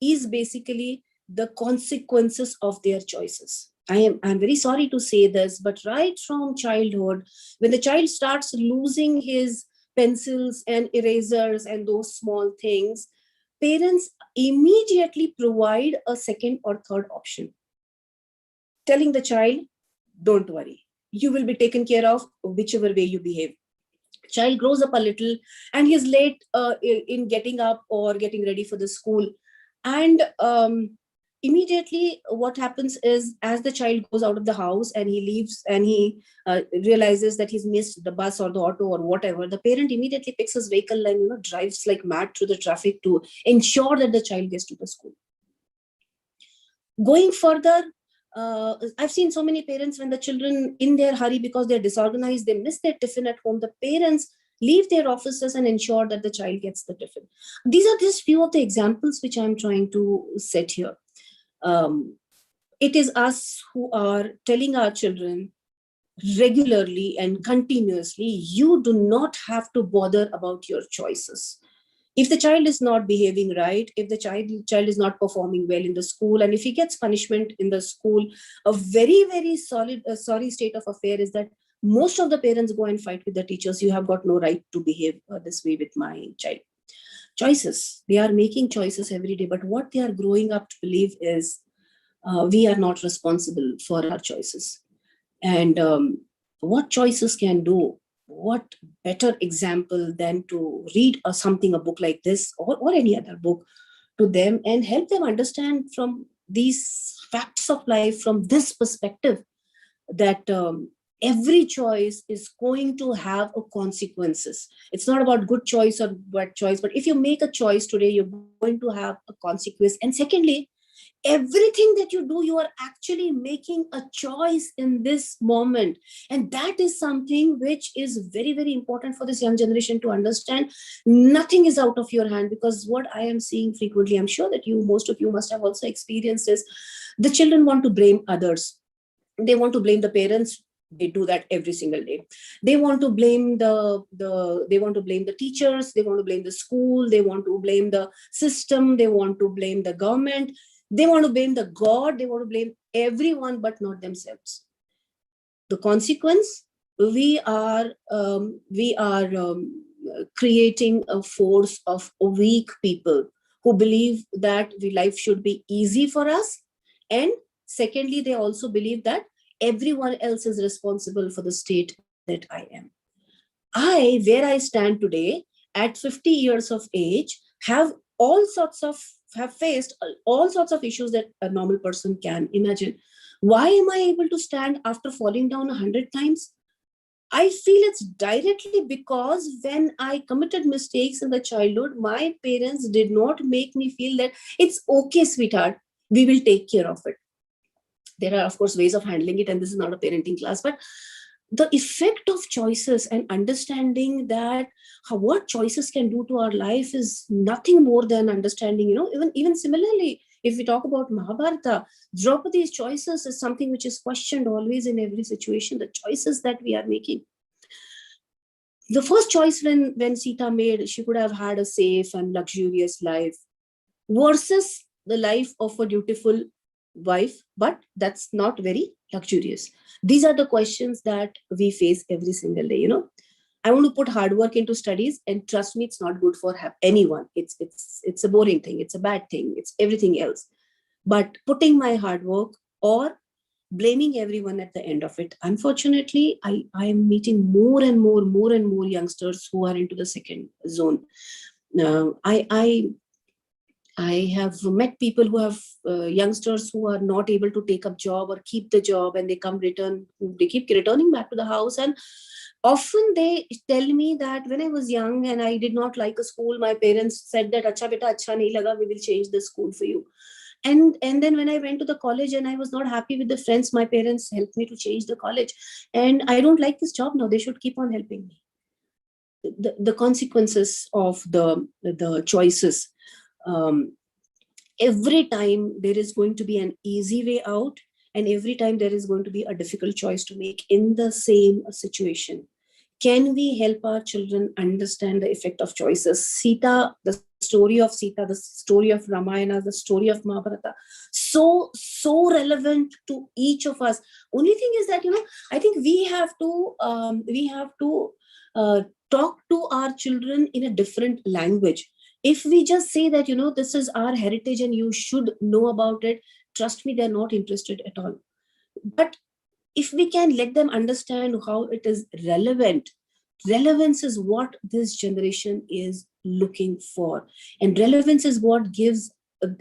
is basically the consequences of their choices. I'm very sorry to say this, but right from childhood, when the child starts losing his pencils and erasers and those small things, parents immediately provide a second or third option, telling the child, don't worry, you will be taken care of whichever way you behave. Child grows up a little and he's late in getting up or getting ready for the school. And immediately what happens is, as the child goes out of the house and he leaves and he realizes that he's missed the bus or the auto or whatever, the parent immediately picks his vehicle and drives like mad through the traffic to ensure that the child gets to the school. Going further, I've seen so many parents, when the children in their hurry because they're disorganized, they miss their tiffin at home, the parents leave their offices and ensure that the child gets the tiffin. These are just few of the examples which I'm trying to set here. It is us who are telling our children regularly and continuously, you do not have to bother about your choices. If the child is not behaving right, if the child is not performing well in the school, and if he gets punishment in the school, a very, very sorry state of affair is that most of the parents go and fight with the teachers. You have got no right to behave this way with my child. choices. They are making choices every day, but what they are growing up to believe is we are not responsible for our choices. And what choices can do? What better example than to read a book like this or any other book to them and help them understand from these facts of life from this perspective that every choice is going to have a consequences. It's not about good choice or bad choice, but if you make a choice today, you're going to have a consequence. And secondly, everything that you do, you are actually making a choice in this moment. And that is something which is very, very important for this young generation to understand. Nothing is out of your hand, because what I am seeing frequently, I'm sure that most of you must have also experienced, is the children want to blame others. They want to blame the parents. They do that every single day. They want to blame they want to blame the teachers. They want to blame the school. They want to blame the system. They want to blame the government. They want to blame the God. They want to blame everyone, but not themselves. The consequence, we are creating a force of weak people who believe that life should be easy for us. And secondly, they also believe that everyone else is responsible for the state that I am. Where I stand today at 50 years of age, have faced all sorts of issues that a normal person can imagine. Why am I able to stand after falling down 100 times? I feel it's directly because when I committed mistakes in the childhood, my parents did not make me feel that it's okay, sweetheart, we will take care of it. There are, of course, ways of handling it, and this is not a parenting class, but the effect of choices and understanding that what choices can do to our life is nothing more than understanding, even similarly, if we talk about Mahabharata, Draupadi's choices is something which is questioned always in every situation, the choices that we are making. The first choice when Sita made, she could have had a safe and luxurious life versus the life of a dutiful wife, but that's not very luxurious. These are the questions that we face every single day. I want to put hard work into studies, and trust me, it's not good for anyone. It's a boring thing. It's a bad thing. It's everything else. But putting my hard work or blaming everyone at the end of it. Unfortunately, I am meeting more and more youngsters who are into the second zone. I have met people who have youngsters who are not able to take up job or keep the job, and they keep returning back to the house. And often they tell me that when I was young and I did not like a school, my parents said that, "Acha beta, acha nahi laga, we will change the school for you." And then when I went to the college and I was not happy with the friends, my parents helped me to change the college. And I don't like this job now. They should keep on helping me. The consequences of the choices. Every time there is going to be an easy way out, and every time there is going to be a difficult choice to make in the same situation. Can we help our children understand the effect of choices? Sita, the story of Sita, the story of Ramayana, the story of Mahabharata, so relevant to each of us. Only thing is that, I think we have to talk to our children in a different language. If we just say that, this is our heritage and you should know about it, trust me, they're not interested at all. But if we can let them understand how it is relevant, relevance is what this generation is looking for. And relevance is what gives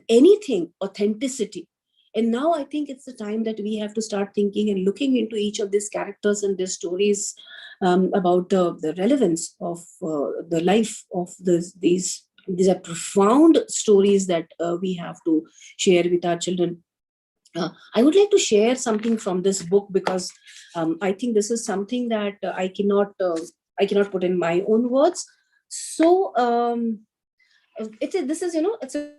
anything authenticity. And now I think it's the time that we have to start thinking and looking into each of these characters and their stories about the relevance of the life of these are profound stories that we have to share with our children. I would like to share something from this book, because I think this is something that I cannot put in my own words. So it's a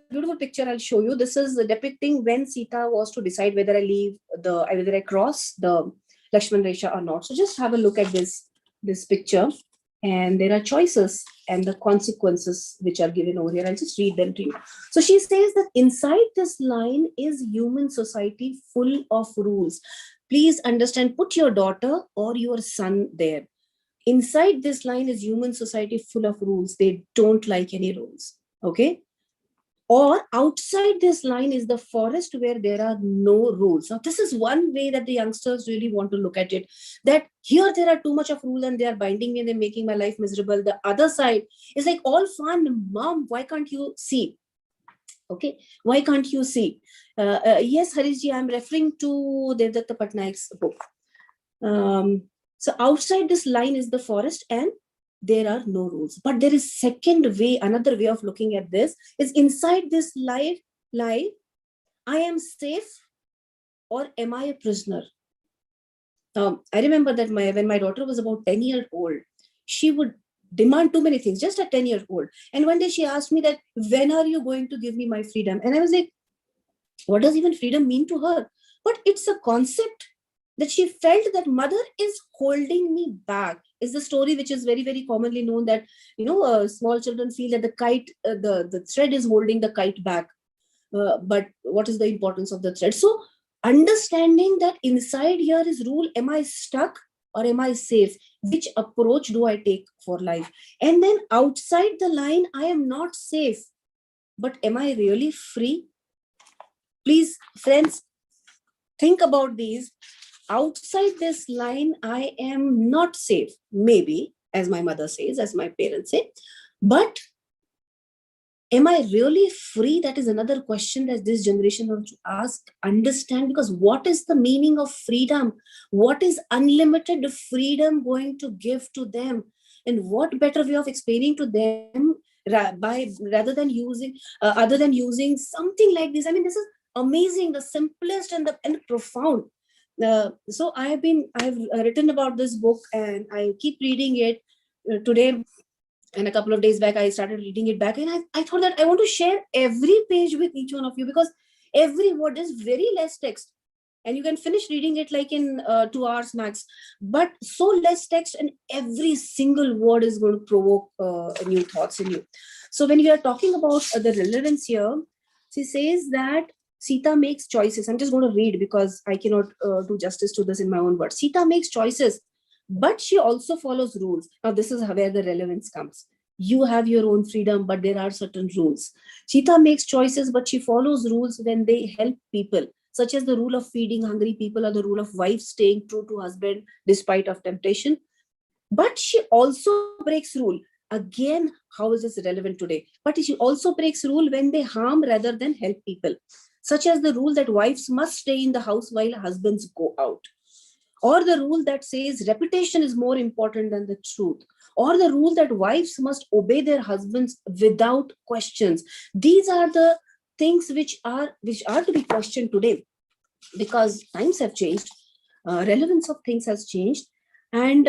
beautiful picture. I'll show you. This is depicting when Sita was to decide whether I cross the Lakshman Resha or not. So just have a look at this picture. And there are choices and the consequences which are given over here. I'll just read them to you. So she says that inside this line is human society full of rules. Please understand, put your daughter or your son there. Inside this line is human society full of rules. They don't like any rules. Okay. Or outside this line is the forest where there are no rules. Now, this is one way that the youngsters really want to look at it, that here there are too much of rule and they are binding me and they're making my life miserable. The other side is like all fun. Mom, why can't you see? Okay, why can't you see? Yes, Harishji, I'm referring to Devdatta Patnaik's book. So outside this line is the forest and there are no rules. But there is second way, another way of looking at this is inside this life, I am safe or am I a prisoner? I remember that when my daughter was about 10 years old, she would demand too many things just at 10 years old. And one day she asked me that, when are you going to give me my freedom? And I was like, what does even freedom mean to her? But it's a concept that she felt that mother is holding me back. Is the story which is very, very commonly known that, small children feel that the kite, the thread is holding the kite back. But what is the importance of the thread? So understanding that inside here is rule, am I stuck or am I safe? Which approach do I take for life? And then outside the line, I am not safe, but am I really free? Please, friends, think about these. Outside this line, I am not safe. Maybe, as my mother says, as my parents say, but am I really free? That is another question that this generation wants to ask, understand, because what is the meaning of freedom? What is unlimited freedom going to give to them? And what better way of explaining to them rather than using, other than using something like this? I mean, this is amazing, the simplest and the profound. So I've written about this book and I keep reading it today. And a couple of days back, I started reading it back. And I thought that I want to share every page with each one of you because every word is very less text. And you can finish reading it like in 2 hours max. But so less text and every single word is going to provoke new thoughts in you. So when you are talking about the relevance here, she says that Sita makes choices. I'm just going to read because I cannot do justice to this in my own words. Sita makes choices, but she also follows rules. Now, this is where the relevance comes. You have your own freedom, but there are certain rules. Sita makes choices, but she follows rules when they help people, such as the rule of feeding hungry people or the rule of wife staying true to husband despite of temptation. But she also breaks rule. Again, how is this relevant today? But she also breaks rule when they harm rather than help people, such as the rule that wives must stay in the house while husbands go out, or the rule that says reputation is more important than the truth, or the rule that wives must obey their husbands without questions. These are the things which are to be questioned today because times have changed, relevance of things has changed, and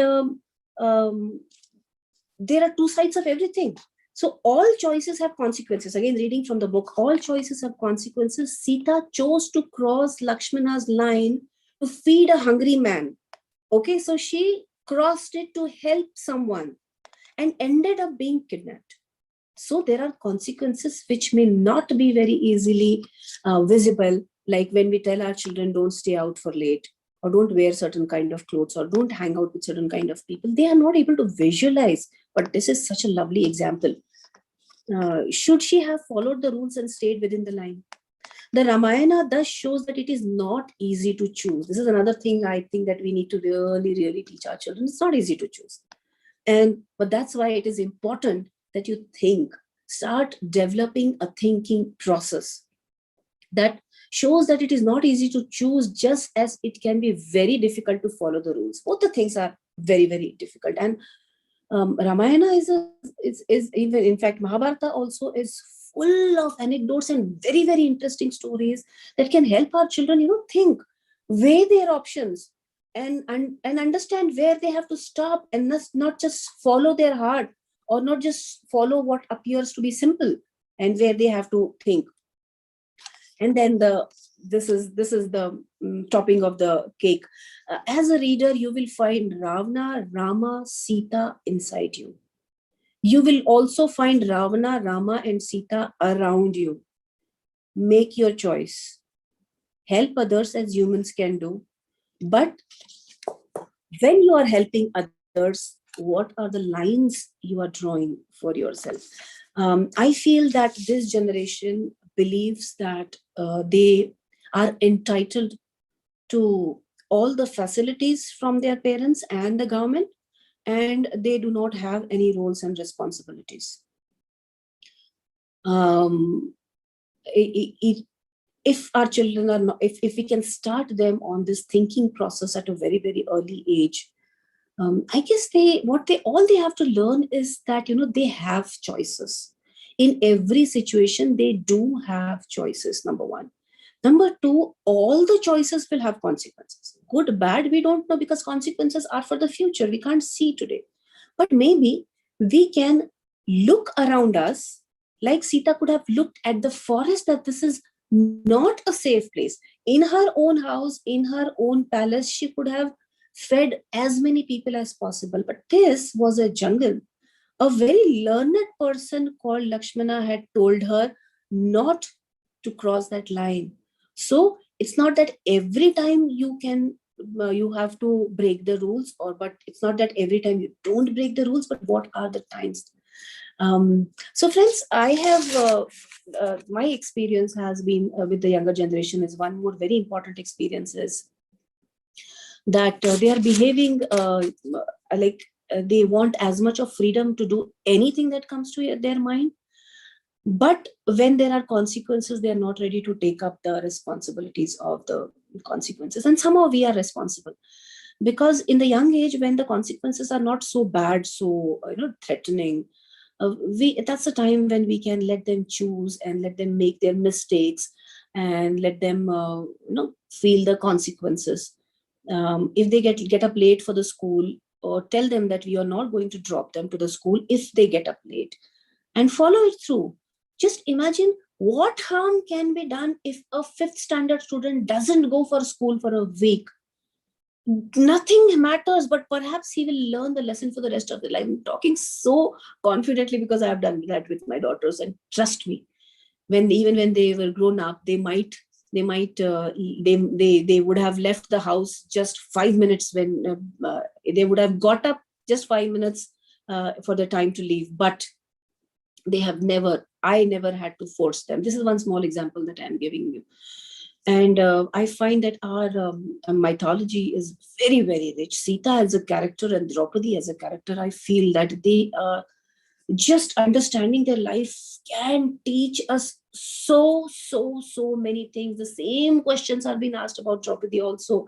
there are two sides of everything. So all choices have consequences. Again, reading from the book, all choices have consequences. Sita chose to cross Lakshmana's line to feed a hungry man. Okay, so she crossed it to help someone and ended up being kidnapped. So there are consequences which may not be very easily visible, like when we tell our children don't stay out for late, or don't wear certain kind of clothes, or don't hang out with certain kind of people. They are not able to visualize, but this is such a lovely example. Should she have followed the rules and stayed within the line? The Ramayana thus shows that it is not easy to choose. This is another thing I think that we need to really, really teach our children. It's not easy to choose. But that's why it is important that you think, start developing a thinking process that shows that it is not easy to choose, just as it can be very difficult to follow the rules. Both the things are very, very difficult. And Ramayana is even, in fact, Mahabharata also is full of anecdotes and very, very interesting stories that can help our children, think, weigh their options, and understand where they have to stop and not just follow their heart, or not just follow what appears to be simple, and where they have to think. And then this is the topping of the cake. As a reader, you will find Ravana, Rama, Sita inside you. You will also find Ravana, Rama, and Sita around you. Make your choice. Help others as humans can do. But when you are helping others, what are the lines you are drawing for yourself. I feel that this generation believes that they are entitled to all the facilities from their parents and the government, and they do not have any roles and responsibilities. If our children are not, if we can start them on this thinking process at a very, very early age, I guess all they have to learn is that, they have choices. In every situation, they do have choices, number one. Number two, all the choices will have consequences. Good, bad, we don't know, because consequences are for the future. We can't see today. But maybe we can look around us, like Sita could have looked at the forest, that this is not a safe place. In her own house, in her own palace, she could have fed as many people as possible. But this was a jungle. A very learned person called Lakshmana had told her not to cross that line. So it's not that every time you have to break the rules, but it's not that every time you don't break the rules, but what are the times? So friends, I have, my experience has been with the younger generation is one more very important experience is that they are behaving like they want as much of freedom to do anything that comes to their mind. But when there are consequences, they are not ready to take up the responsibilities of the consequences. And somehow we are responsible, because in the young age, when the consequences are not so bad, so threatening, that's the time when we can let them choose and let them make their mistakes and let them feel the consequences. If they get up late for the school, or tell them that we are not going to drop them to the school if they get up late, and follow it through. Just imagine what harm can be done if a 5th standard student doesn't go for school for a week. Nothing matters, but perhaps he will learn the lesson for the rest of the life. I'm talking so confidently because I have done that with my daughters, and trust me, even when they were grown up, they would have left the house just 5 minutes when they would have got up just 5 minutes for the time to leave, but I never had to force them. This is one small example that I'm giving you. And I find that our mythology is very, very rich. Sita as a character and Draupadi as a character, I feel that they just understanding their life can teach us so many things. The same questions are being asked about Draupadi also.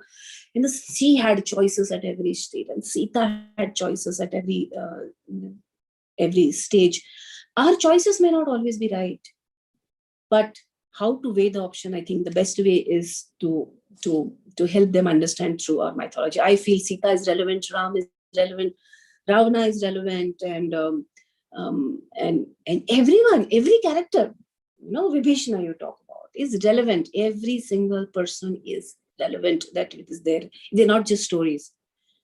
She had choices at every stage, and Sita had choices at every stage. Our choices may not always be right, but how to weigh the option, I think the best way is to help them understand through our mythology. I feel Sita is relevant, Ram is relevant, Ravana is relevant, and everyone, every character, Vibhishana you talk about, is relevant. Every single person is relevant, that it is there. They're not just stories.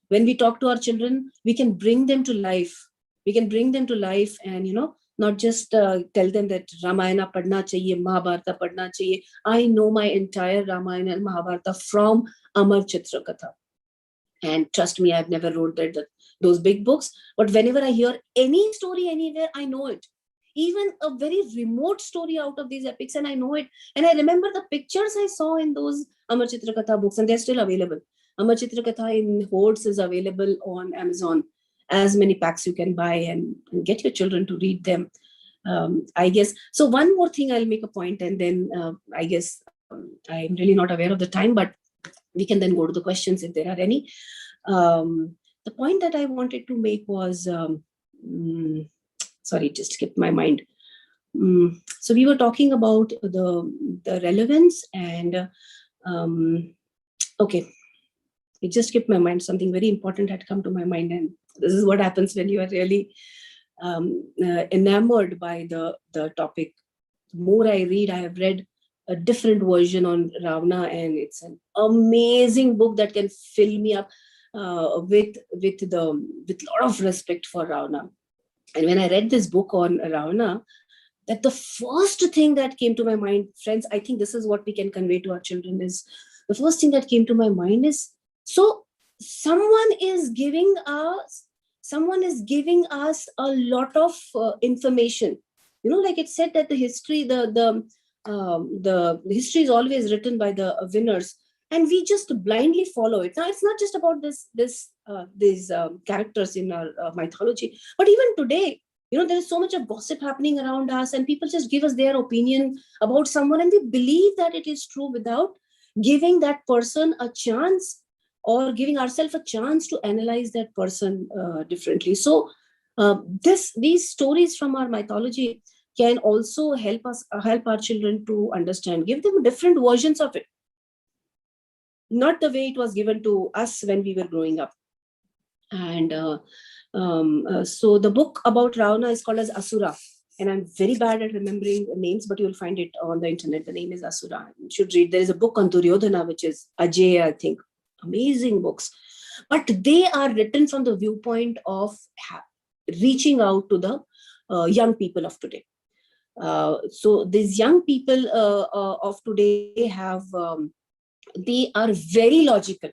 When we talk to our children, we can bring them to life. And, not just tell them that Ramayana padna chahiye, Mahabharata padna chahiye. I know my entire Ramayana and Mahabharata from Amar Chitra Katha. And trust me, I've never read those big books. But whenever I hear any story anywhere, I know it. Even a very remote story out of these epics, and I know it. And I remember the pictures I saw in those Amar Chitra Katha books, and they're still available. Amar Chitra Katha in hordes is available on Amazon. As many packs you can buy and get your children to read them. I guess. So one more thing, I'll make a point, and then I guess I'm really not aware of the time, but we can then go to the questions if there are any. The point that I wanted to make was, sorry, it just skipped my mind. So we were talking about the relevance, and okay, it just skipped my mind. Something very important had come to my mind, and this is what happens when you are really enamored by the topic. The more I read, I have read a different version on Ravana, and it's an amazing book that can fill me up with lot of respect for Ravana. And when I read this book on Ravana, that the first thing that came to my mind, friends, I think this is what we can convey to our children, is the first thing that came to my mind is, so someone is giving us someone is giving us a lot of information. Like it said that the history, the history is always written by the winners, and we just blindly follow it. Now, it's not just about these characters in our mythology, but even today, there is so much of gossip happening around us, and people just give us their opinion about someone, and we believe that it is true without giving that person a chance, or giving ourselves a chance to analyze that person differently. So these stories from our mythology can also help our children to understand, give them different versions of it, not the way it was given to us when we were growing up. And so the book about Ravana is called as Asura, and I'm very bad at remembering names, but you'll find it on the internet. The name is Asura. You should read. There is a book on Duryodhana, which is Ajay, I think. Amazing books, but they are written from the viewpoint of reaching out to the young people of today. So these young people of today have, they are very logical.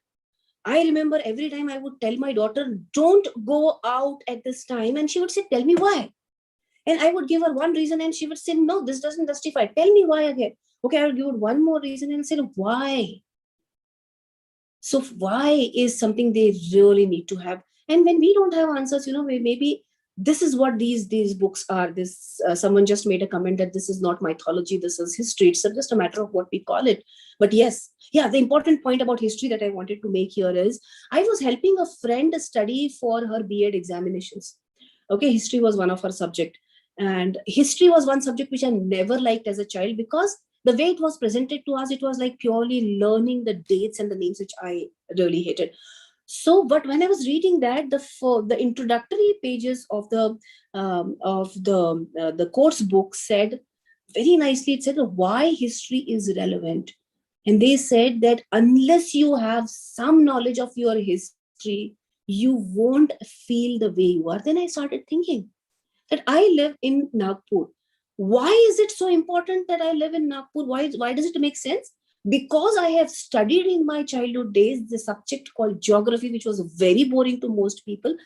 I remember every time I would tell my daughter, don't go out at this time, and she would say, tell me why. And I would give her one reason, and she would say, no, this doesn't justify. Tell me why again. Okay, I would give her one more reason and say, why? So why is something they really need to have. And when we don't have answers, maybe this is what these books are. This someone just made a comment that this is not mythology, this is history. It's just a matter of what we call it. But yes, the important point about history that I wanted to make here is, I was helping a friend study for her B.Ed examinations. Okay, history was one of her subject. And history was one subject which I never liked as a child, because the way it was presented to us, it was like purely learning the dates and the names, which I really hated. So, but when I was reading that, the introductory pages of the course book said very nicely, it said why history is relevant. And they said that unless you have some knowledge of your history, you won't feel the way you are. Then I started thinking that I live in Nagpur. Why is it so important that I live in Nagpur? Why does it make sense? Because I have studied in my childhood days the subject called geography, which was very boring to most people.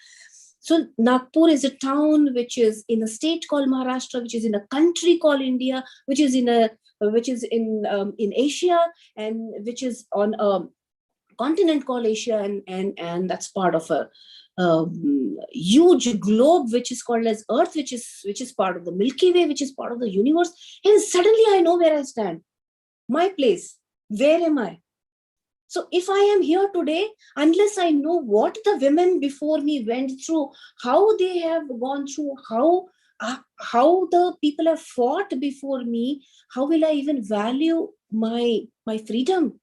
So Nagpur is a town which is in a state called Maharashtra, which is in a country called India, which is in Asia, and which is on a continent called Asia, and that's part of a huge globe which is called as Earth, which is part of the Milky Way, which is part of the universe. And suddenly I know where I stand, my place. Where am I? So if I am here today, unless I know what the women before me went through, how they have gone through, how the people have fought before me, how will I even value my freedom?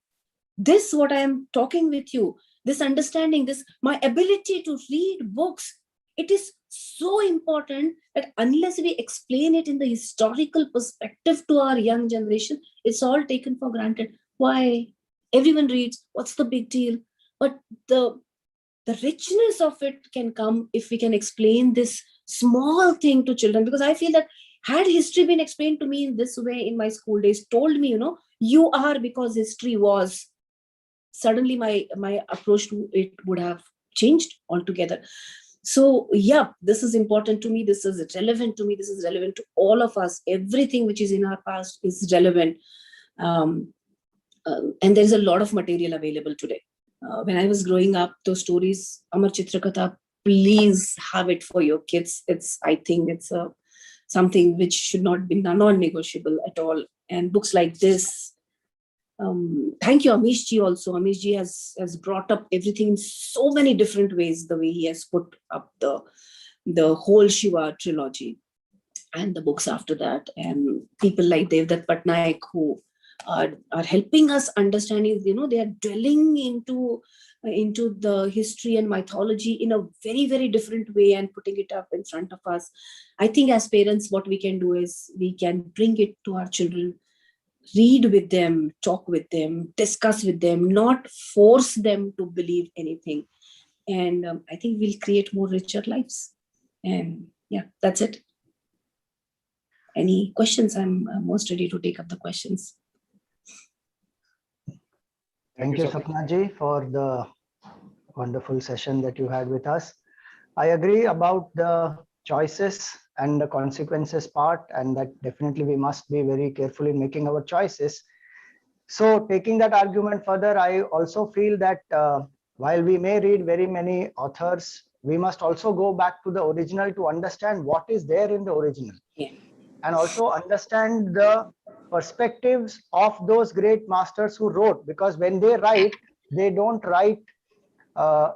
This, what I am talking with you, this understanding, this my ability to read books, it is so important that unless we explain it in the historical perspective to our young generation, it's all taken for granted. Why? Everyone reads, what's the big deal? But the richness of it can come if we can explain this small thing to children. Because I feel that had history been explained to me in this way in my school days, told me, you are because history was, suddenly my approach to it would have changed altogether. So this is important to me. This is relevant to me. This is relevant to all of us. Everything which is in our past is relevant. And there is a lot of material available today. When I was growing up, those stories, Amar Chitrakatha, please have it for your kids. I think it's something which should not be non-negotiable at all. And books like this, thank you, Amish ji. Also, Amish ji has brought up everything in so many different ways. The way he has put up the whole Shiva trilogy and the books after that, and people like Devdutt Patnaik who are helping us understanding. They are dwelling into the history and mythology in a very, very different way and putting it up in front of us. I think as parents, what we can do is we can bring it to our children. Read with them, talk with them, discuss with them, not force them to believe anything. And I think we'll create more richer lives. And that's it. Any questions? I'm most ready to take up the questions. Thank you, Sapna ji, for the wonderful session that you had with us. I agree about the choices and the consequences part, and that definitely we must be very careful in making our choices. So taking that argument further, I also feel that while we may read very many authors, we must also go back to the original to understand what is there in the original. Yeah. And also understand the perspectives of those great masters who wrote, because when they write, they don't write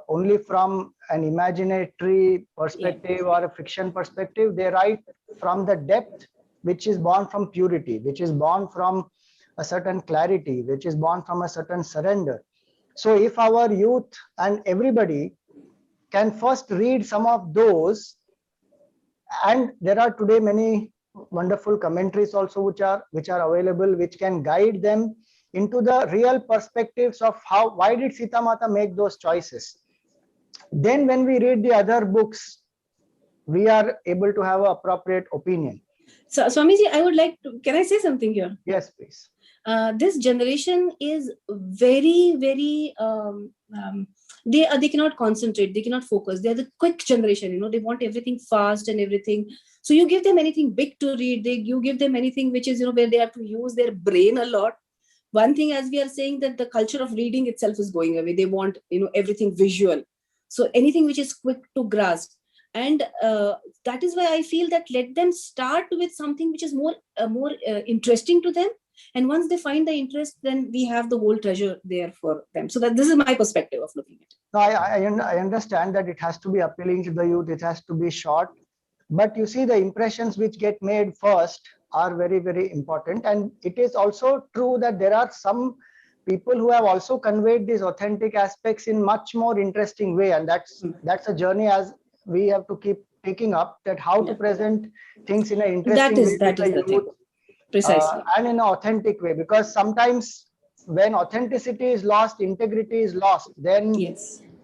only from an imaginatory perspective or a fiction perspective. They write from the depth which is born from purity, which is born from a certain clarity, which is born from a certain surrender. So if our youth and everybody can first read some of those, and there are today many wonderful commentaries also which are available, which can guide them into the real perspectives of why did Sita Mata make those choices. Then when we read the other books, we are able to have an appropriate opinion. So Swamiji, I would like to, can I say something here? Yes, please. This generation is very, very, they cannot concentrate, they cannot focus. They are the quick generation, they want everything fast and everything. So you give them anything big to read, you give them anything which is, where they have to use their brain a lot. One thing, as we are saying, that the culture of reading itself is going away. They want, everything visual. So anything which is quick to grasp. And that is why I feel that let them start with something which is more interesting to them. And once they find the interest, then we have the whole treasure there for them. So that this is my perspective of looking at it. No, I understand that it has to be appealing to the youth. It has to be short. But you see, the impressions which get made first are very, very important. And it is also true that there are some people who have also conveyed these authentic aspects in much more interesting way. And that's a journey as we have to keep picking up, that how to present things in an interesting way to the youth. Precisely. And in an authentic way, because sometimes when authenticity is lost, integrity is lost, then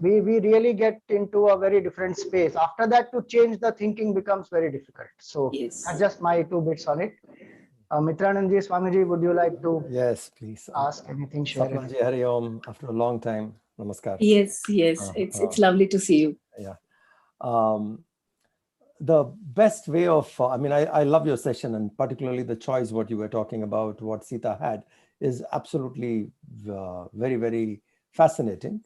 we really get into a very different space. After that, to change the thinking becomes very difficult. So that's just my 2 bits on it. Mitranandji, Swamiji, would you like to please ask anything? Share Sapna ji, Hari Om, after a long time. Namaskar. Yes, it's lovely to see you. Yeah. The best way of, I love your session, and particularly the choice, what you were talking about, what Sita had, is absolutely very, very fascinating.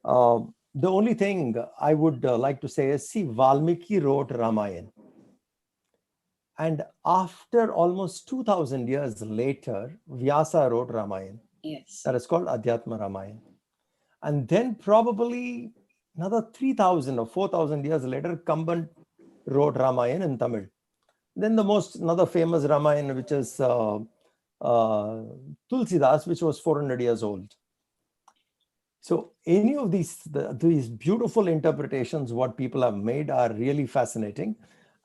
The only thing I would like to say is, see, Valmiki wrote Ramayana. And after almost 2000 years later, Vyasa wrote Ramayana. Yes. That is called Adhyatma Ramayana. And then probably another 3000 or 4000 years later, Kamban wrote Ramayana in Tamil. Then another famous Ramayana, which is Tulsi Das, which was 400 years old. So any of these beautiful interpretations, what people have made, are really fascinating.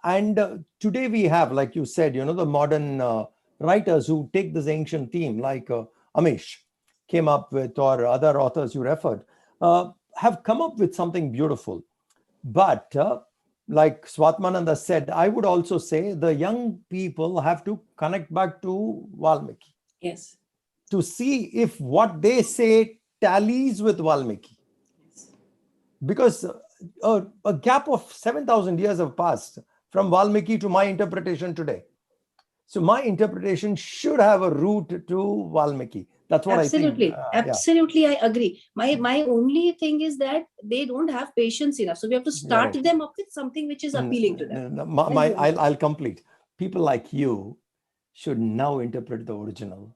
And today we have, like you said, the modern writers who take this ancient theme, like Amish came up with, or other authors you referred, have come up with something beautiful. But like Swatmananda said, I would also say the young people have to connect back to Valmiki. Yes. To see if what they say tallies with Valmiki. Yes. Because a gap of 7,000 years have passed from Valmiki to my interpretation today. So my interpretation should have a root to Valmiki. That's what I think. Absolutely, I agree. My only thing is that they don't have patience enough. So we have to start them up with something which is appealing to them. I'll complete. People like you should now interpret the original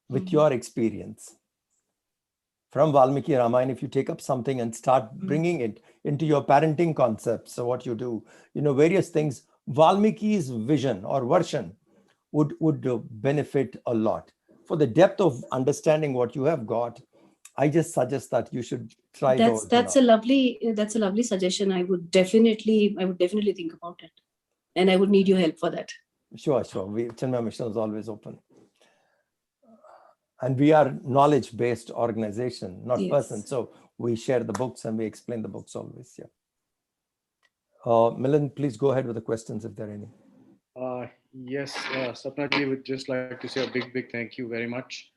with your experience. From Valmiki Ramayana, if you take up something and start bringing it into your parenting concepts, so what you do, various things, Valmiki's vision or version would benefit a lot. For the depth of understanding what you have got, I just suggest that you should try those. That's a lovely suggestion. I would definitely think about it, and I would need your help for that. Sure. Chinmaya Mission is always open. And we are knowledge-based organization, not person. So we share the books and we explain the books always. Yeah. Milind, please go ahead with the questions if there are any. Yes, Sapna ji, would just like to say a big thank you very much.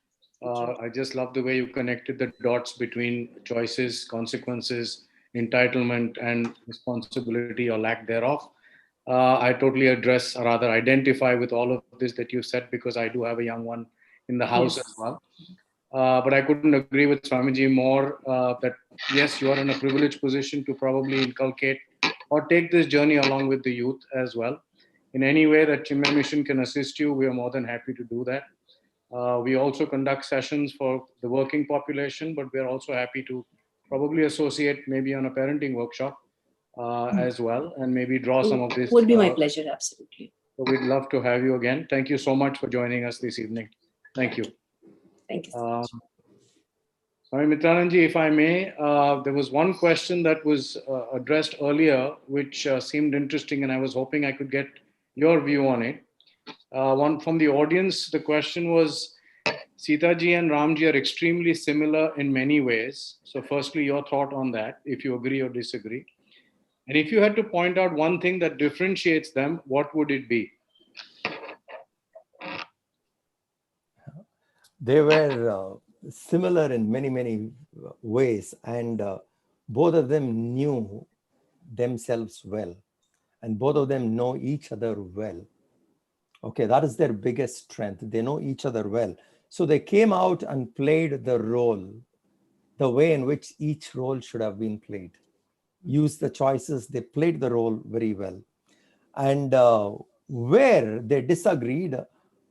I just love the way you connected the dots between choices, consequences, entitlement and responsibility or lack thereof. I totally address or rather identify with all of this that you said, because I do have a young one in the house Yes. as well. But I couldn't agree with Swamiji more that yes, you are in a privileged position to probably inculcate or take this journey along with the youth as well. In any way that Chinmaya Mission can assist you, we are more than happy to do that. We also conduct sessions for the working population, but we are also happy to probably associate maybe on a parenting workshop as well, and maybe draw some of this. Would be my pleasure, absolutely. So we'd love to have you again. Thank you so much for joining us this evening. Thank you. Thank you so much. Swami Mitrananji, if I may, there was one question that was addressed earlier, which seemed interesting, and I was hoping I could get your view on it. One from the audience, the question was, Sita ji and Ramji are extremely similar in many ways. So firstly, your thought on that, if you agree or disagree. And if you had to point out one thing that differentiates them, what would it be? They were similar in many, many ways, and both of them knew themselves well, and both of them know each other well. Okay, that is their biggest strength. They know each other well. So they came out and played the role, the way in which each role should have been played. Used the choices, they played the role very well. And where they disagreed,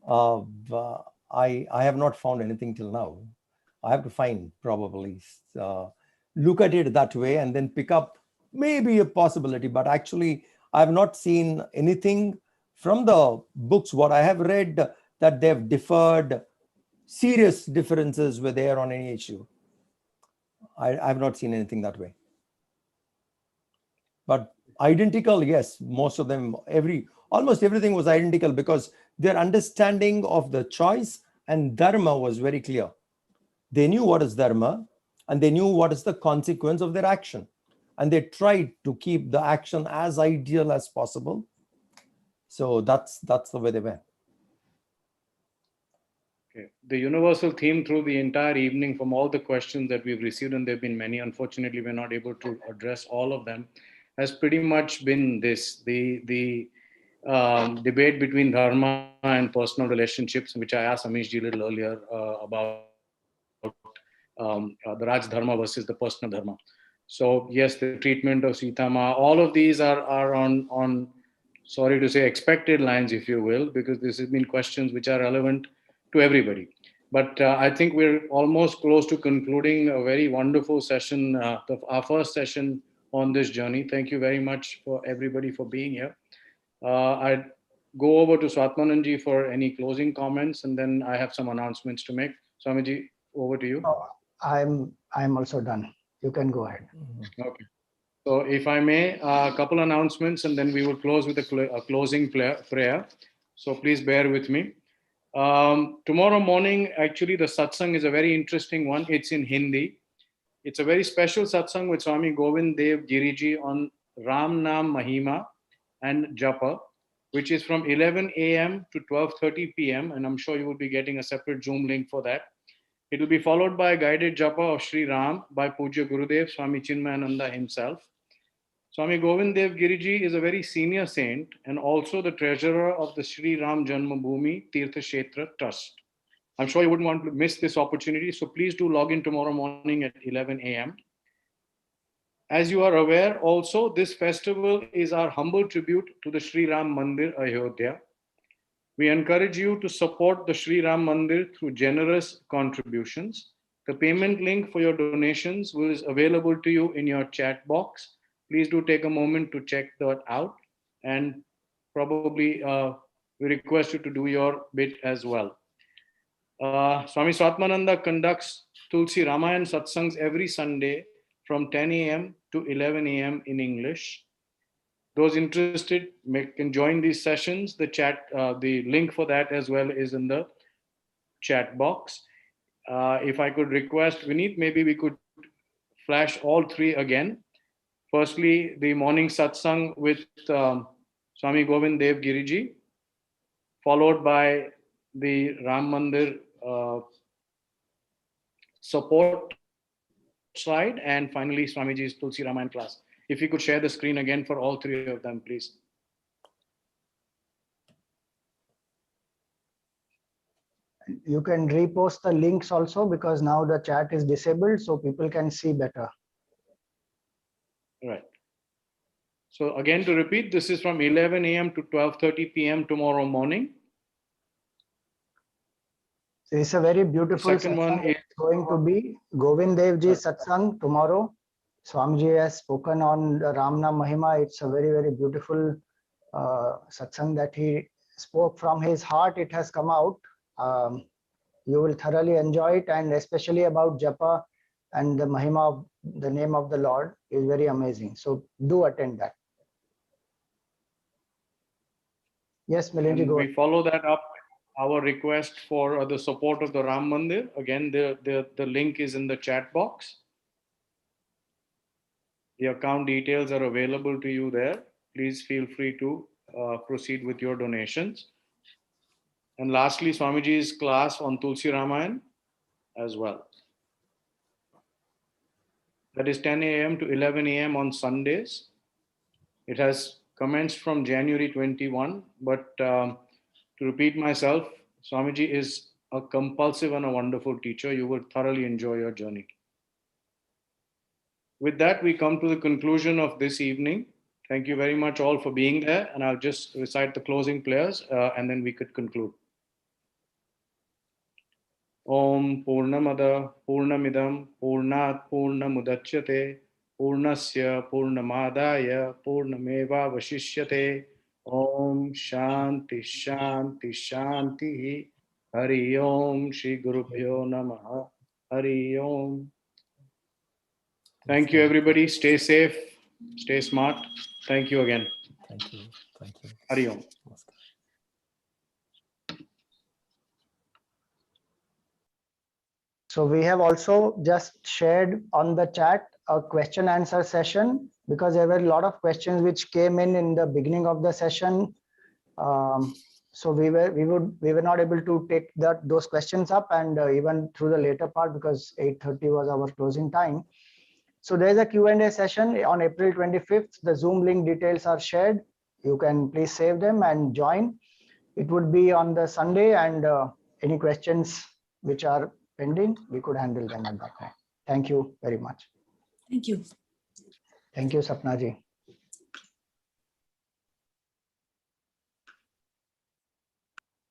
I have not found anything till now. I have to find probably, look at it that way and then pick up maybe a possibility. But actually, I have not seen anything from the books, what I have read, that they've differed, serious differences were there on any issue. I have not seen anything that way. But identical, yes, most of them, almost everything was identical, because their understanding of the choice and dharma was very clear. They knew what is dharma, and they knew what is the consequence of their action. And they tried to keep the action as ideal as possible. So that's the way they went. Okay. The universal theme through the entire evening, from all the questions that we've received, and there have been many, unfortunately, we're not able to address all of them, has pretty much been this, the debate between dharma and personal relationships, which I asked Amish ji a little earlier about the Raj Dharma versus the personal dharma. So yes, the treatment of Sita Ma, all of these are on, sorry to say, expected lines, if you will, because this has been questions which are relevant to everybody. But I think we're almost close to concluding a very wonderful session, our first session on this journey. Thank you very much for everybody for being here. I'd go over to Swatmananji for any closing comments, and then I have some announcements to make. Swamiji, over to you. I'm also done. You can go ahead. Okay. So if I may, a couple announcements, and then we will close with a closing prayer. So please bear with me. Tomorrow morning, actually, the satsang is a very interesting one. It's in Hindi. It's a very special satsang with Swami Govind Dev Giriji on Ram Nam Mahima and Japa, which is from 11 a.m. to 12:30 p.m. And I'm sure you will be getting a separate Zoom link for that. It will be followed by a guided japa of Sri Ram by Pujya Gurudev Swami Chinmayananda himself. Swami Govind Dev Giriji is a very senior saint and also the treasurer of the Sri Ram Janmabhoomi Tirtha Kshetra Trust. I'm sure you wouldn't want to miss this opportunity, so please do log in tomorrow morning at 11 a.m. As you are aware, also, this festival is our humble tribute to the Sri Ram Mandir Ayodhya. We encourage you to support the Sri Ram Mandir through generous contributions. The payment link for your donations is available to you in your chat box. Please do take a moment to check that out, and probably we request you to do your bit as well. Swami Swatmananda conducts Tulsi Ramayana Satsangs every Sunday from 10 a.m. to 11 a.m. in English. Those interested can join these sessions. The link for that as well is in the chat box. If I could request Vineet, maybe we could flash all three again. Firstly, the morning satsang with Swami Govind Dev Giriji, followed by the Ram Mandir support slide, and finally Swamiji's Tulsi Ramayana class. If you could share the screen again for all three of them, please. You can repost the links also, because now the chat is disabled, so people can see better. Right. So again, to repeat, this is from 11 a.m. to 12:30 p.m. tomorrow morning. It's a very beautiful The second one satsang. is It's going to be Govind Dev Ji satsang tomorrow. Swamiji has spoken on the Ramna Mahima. It's a very, very beautiful satsang that he spoke from his heart. It has come out. You will thoroughly enjoy it, and especially about Japa and the Mahima of the name of the Lord is very amazing. So do attend that. Yes, Milinji, and go we ahead. follow that up with our request for the support of the Ram Mandir. Again, the link is in the chat box. The account details are available to you there. Please feel free to proceed with your donations. And lastly, Swamiji's class on Tulsi Ramayana as well. That is 10 a.m. to 11 a.m. on Sundays. It has commenced from January 21, but to repeat myself, Swamiji is a compulsive and a wonderful teacher. You will thoroughly enjoy your journey. With that, we come to the conclusion of this evening. Thank you very much all for being there, and I'll just recite the closing prayers and then we could conclude. Om Purnamada Purnamidam Purnat Purnamudachyate Purnasya Purnamadaya Purnameva Vashishyate. Om Shanti Shanti Shanti. Hari Om Shri Gurubhyo Namaha. Hari Om. Thank you, everybody. Stay safe, stay smart. Thank you again. Thank you. Thank you. Hari Om. Namaskar. So we have also just shared on the chat a question answer session, because there were a lot of questions which came in the beginning of the session. So we were not able to take those questions up, and even through the later part, because 8:30 was our closing time. So there's a Q&A session on April 25th. The Zoom link details are shared. You can please save them and join. It would be on the Sunday, and any questions which are pending, we could handle them at that time. Thank you very much. Thank you. Thank you, Sapna ji.